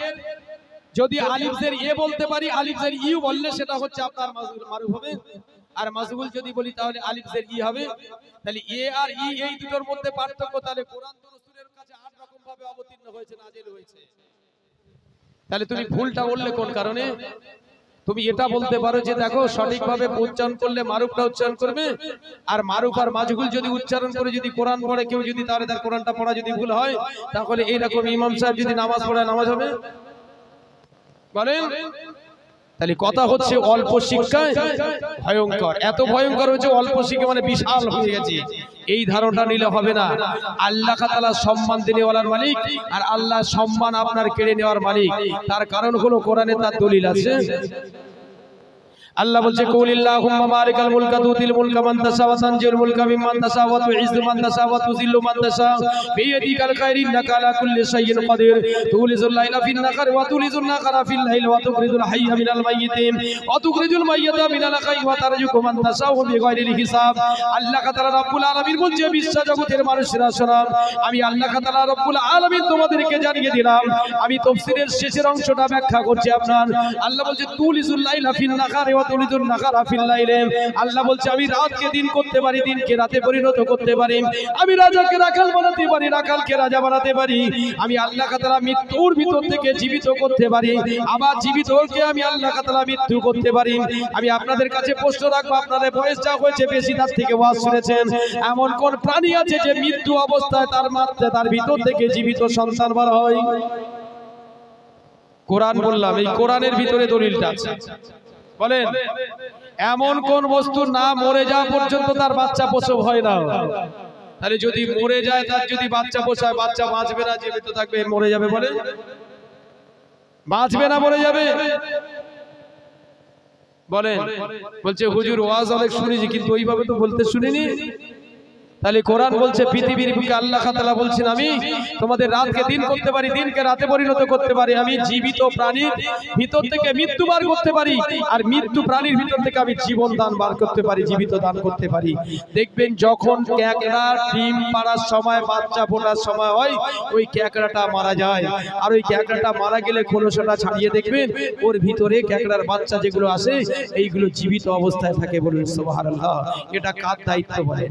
যদি আলিফ জের এ বলতে পারি, আলিফ জের ইউ বললে সেটা হচ্ছে আপনার মারুফ হবে। আর মাজহুল যদি বলি তাহলে আলিফ জের ই হবে। তাহলে এ আর ই এই দুটোর মধ্যে পার্থক্য। তাহলে কোরআন তো রাসূলের কাছে 8 রকম ভাবে অবতীর্ণ হয়েছে, নাজিল হয়েছে। তাহলে তুমি ভুলটা বললে কোন কারণে? তুমি এটা বলতে পারো যে দেখো সঠিকভাবে উচ্চারণ করলে মারুফটা উচ্চারণ করবে, আর মারুফ আর মাজহুল যদি উচ্চারণ করে যদি কোরআন পড়ে কেউ, যদি তাহলে তার কোরআনটা পড়া যদি ভুল হয়, তাহলে এইরকম ইমাম সাহেব যদি নামাজ পড়ায় নামাজ হবে? বলেন। তাহলে কথা হচ্ছে অল্প শিক্ষায় ভয়ঙ্কর, এত ভয়ঙ্কর হচ্ছে অল্প শিক্ষা মানে বিশাল হয়ে গেছে। এই ধারণা নিলে হবে না। আল্লাহ তাআলা সম্মান দেওয়ার মালিক, আর আল্লাহ সম্মান আপনার কেড়ে নেওয়ার মালিক। তার কারণ হলো কোরআনে তার দলিল আছে। আল্লাহ বলছে কুলিল্লাহুম্মা মালিকাল মুলকা তুতিল মুলকা মান তাশা ওয়া তানজিউল মুলকা মিম্মান তাশা ওয়া তুইজ্জু মান তাশা ওয়া তুযিল্লু মান তাশা বিয়াদিকাল খায়রু ইন্নাকা আলা কুল্লি শাইইন কাদির তুলিজুল লাইলা ফিন নাহার ওয়া তুলিজুন নাহারা ফিল লাইল ওয়া তুখরিজুল হাইয়্যা মিনাল মাইয়িতিন ওয়া তুখরিজুল মাইয়্যিতা মিনাল হাইয়্যি ওয়া তারজুকু মান তাশা বিগাইরি হিসাব। আল্লাহ তাআলা রব্বুল আলামিন বলছে বিশ্ব জগতের মানুষেরা শোনো, আমি আল্লাহ তাআলা রব্বুল আলামিন তোমাদেরকে জানিয়ে দিলাম। আমি তাফসীরের শেষের অংশটা ব্যাখ্যা করছি আপনার। আল্লাহ বলছে তুলিজুল লাইলা ফিন নাহার ওয়া তুলিজুন নাহারা ফিল লাইলে। আল্লাহ বলছে আমি রাতকে দিন করতে পারি, দিনকে রাতে পরিণত করতে পারি। আমি রাজাকে রাখাল বানাতে পারি, রাখালকে রাজা বানাতে পারি। আমি আল্লাহ তাআলা মৃত্যুর ভিতর থেকে জীবিত করতে পারি, আবার জীবিতকে আমি আল্লাহ তাআলা মৃত্যু করতে পারি। আমি আপনাদের কাছে প্রশ্ন রাখবো, আপনাদের বয়স যা হয়েছে বেশি, তার থেকে ওয়াজ শুনেছেন, এমন কোন প্রাণী আছে যে মৃত্যু অবস্থায় তার ভিতর থেকে জীবিত সন্তান বার হয়? কোরআন বললাম, এই কোরআনের ভিতরে দলিলটা আছে। বলেন, এমন কোন বস্তু না মরে যাওয়া পর্যন্ত তার বাচ্চা প্রসব হয় না? তাহলে যদি মরে যায়, তার যদি বাচ্চা পোষায়, বাচ্চা বাঁচবে না, জীবিত থাকবে, মরে যাবে? বলেন, বাঁচবে না মরে যাবে? বলেন। বলছে হুজুর ওয়াজ অনেক শুনেছি, কিন্তু ওইভাবে তো বলতে শুনিনি। তাহলে কোরআন বলছে পৃথিবীর বুকে আল্লাহ তাআলা বলছেন আমি তোমাদের রাতকে দিন করতে পারি, দিনকে রাতে পরিণত করতে পারি। আমি জীবিত প্রাণীর ভিতর থেকে মৃত্যু বার করতে পারি, আর মৃত্যু প্রাণীর ভিতর থেকে আমি জীবন দান বার করতে পারি, জীবিত দান করতে পারি। দেখবেন যখন ক্যাকড়া ডিম পাড়ার সময়, বাচ্চা ফোটার সময় হয়, ওই ক্যাকড়াটা মারা যায়। আর ওই ক্যাকড়াটা মারা গেলে খোলসটা ছাড়িয়ে দেখবেন ওর ভিতরে ক্যাকড়ার বাচ্চা যেগুলো আসে এইগুলো জীবিত অবস্থায় থাকে। বলুন সুবহানাল্লাহ। এটা কার দায়িত্ব? বলে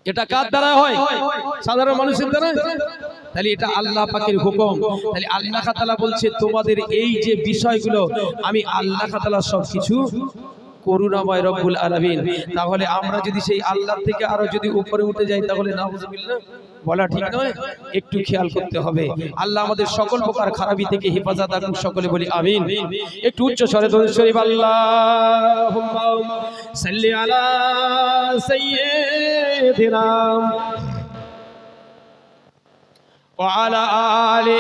এটা কার দ্বারা হয়? সাধারণ মানুষের দ্বারা? তাহলে এটা আল্লাহ পাকের হুকুম। তাহলে আল্লাহ তাআলা বলছে তোমাদের এই যে বিষয়গুলো আমি আল্লাহ তাআলা সবকিছু করুণাময় রব্বুল আলামিন। তাহলে আমরা যদি সেই আল্লাহ থেকে আরো যদি উপরে উঠে যাই, তাহলে নাউজুবিল্লাহ বলা ঠিক নয়। একটু খেয়াল করতে হবে। আল্লাহ আমাদের সকল প্রকার খারাপি থেকে হেফাজত করুন, সকলে বলি আমিন। একটু উচ্চ স্বরে দরুদ শরীফ আল্লাহুম্মা সাল্লি আলা সাইয়্যিদিনা ওয়া আলা আলি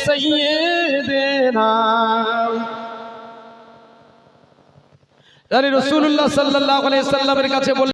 সাইয়্যিদিনা। রাসূলুল্লাহ সাল্লাল্লাহু আলাইহি সাল্লামের কাছে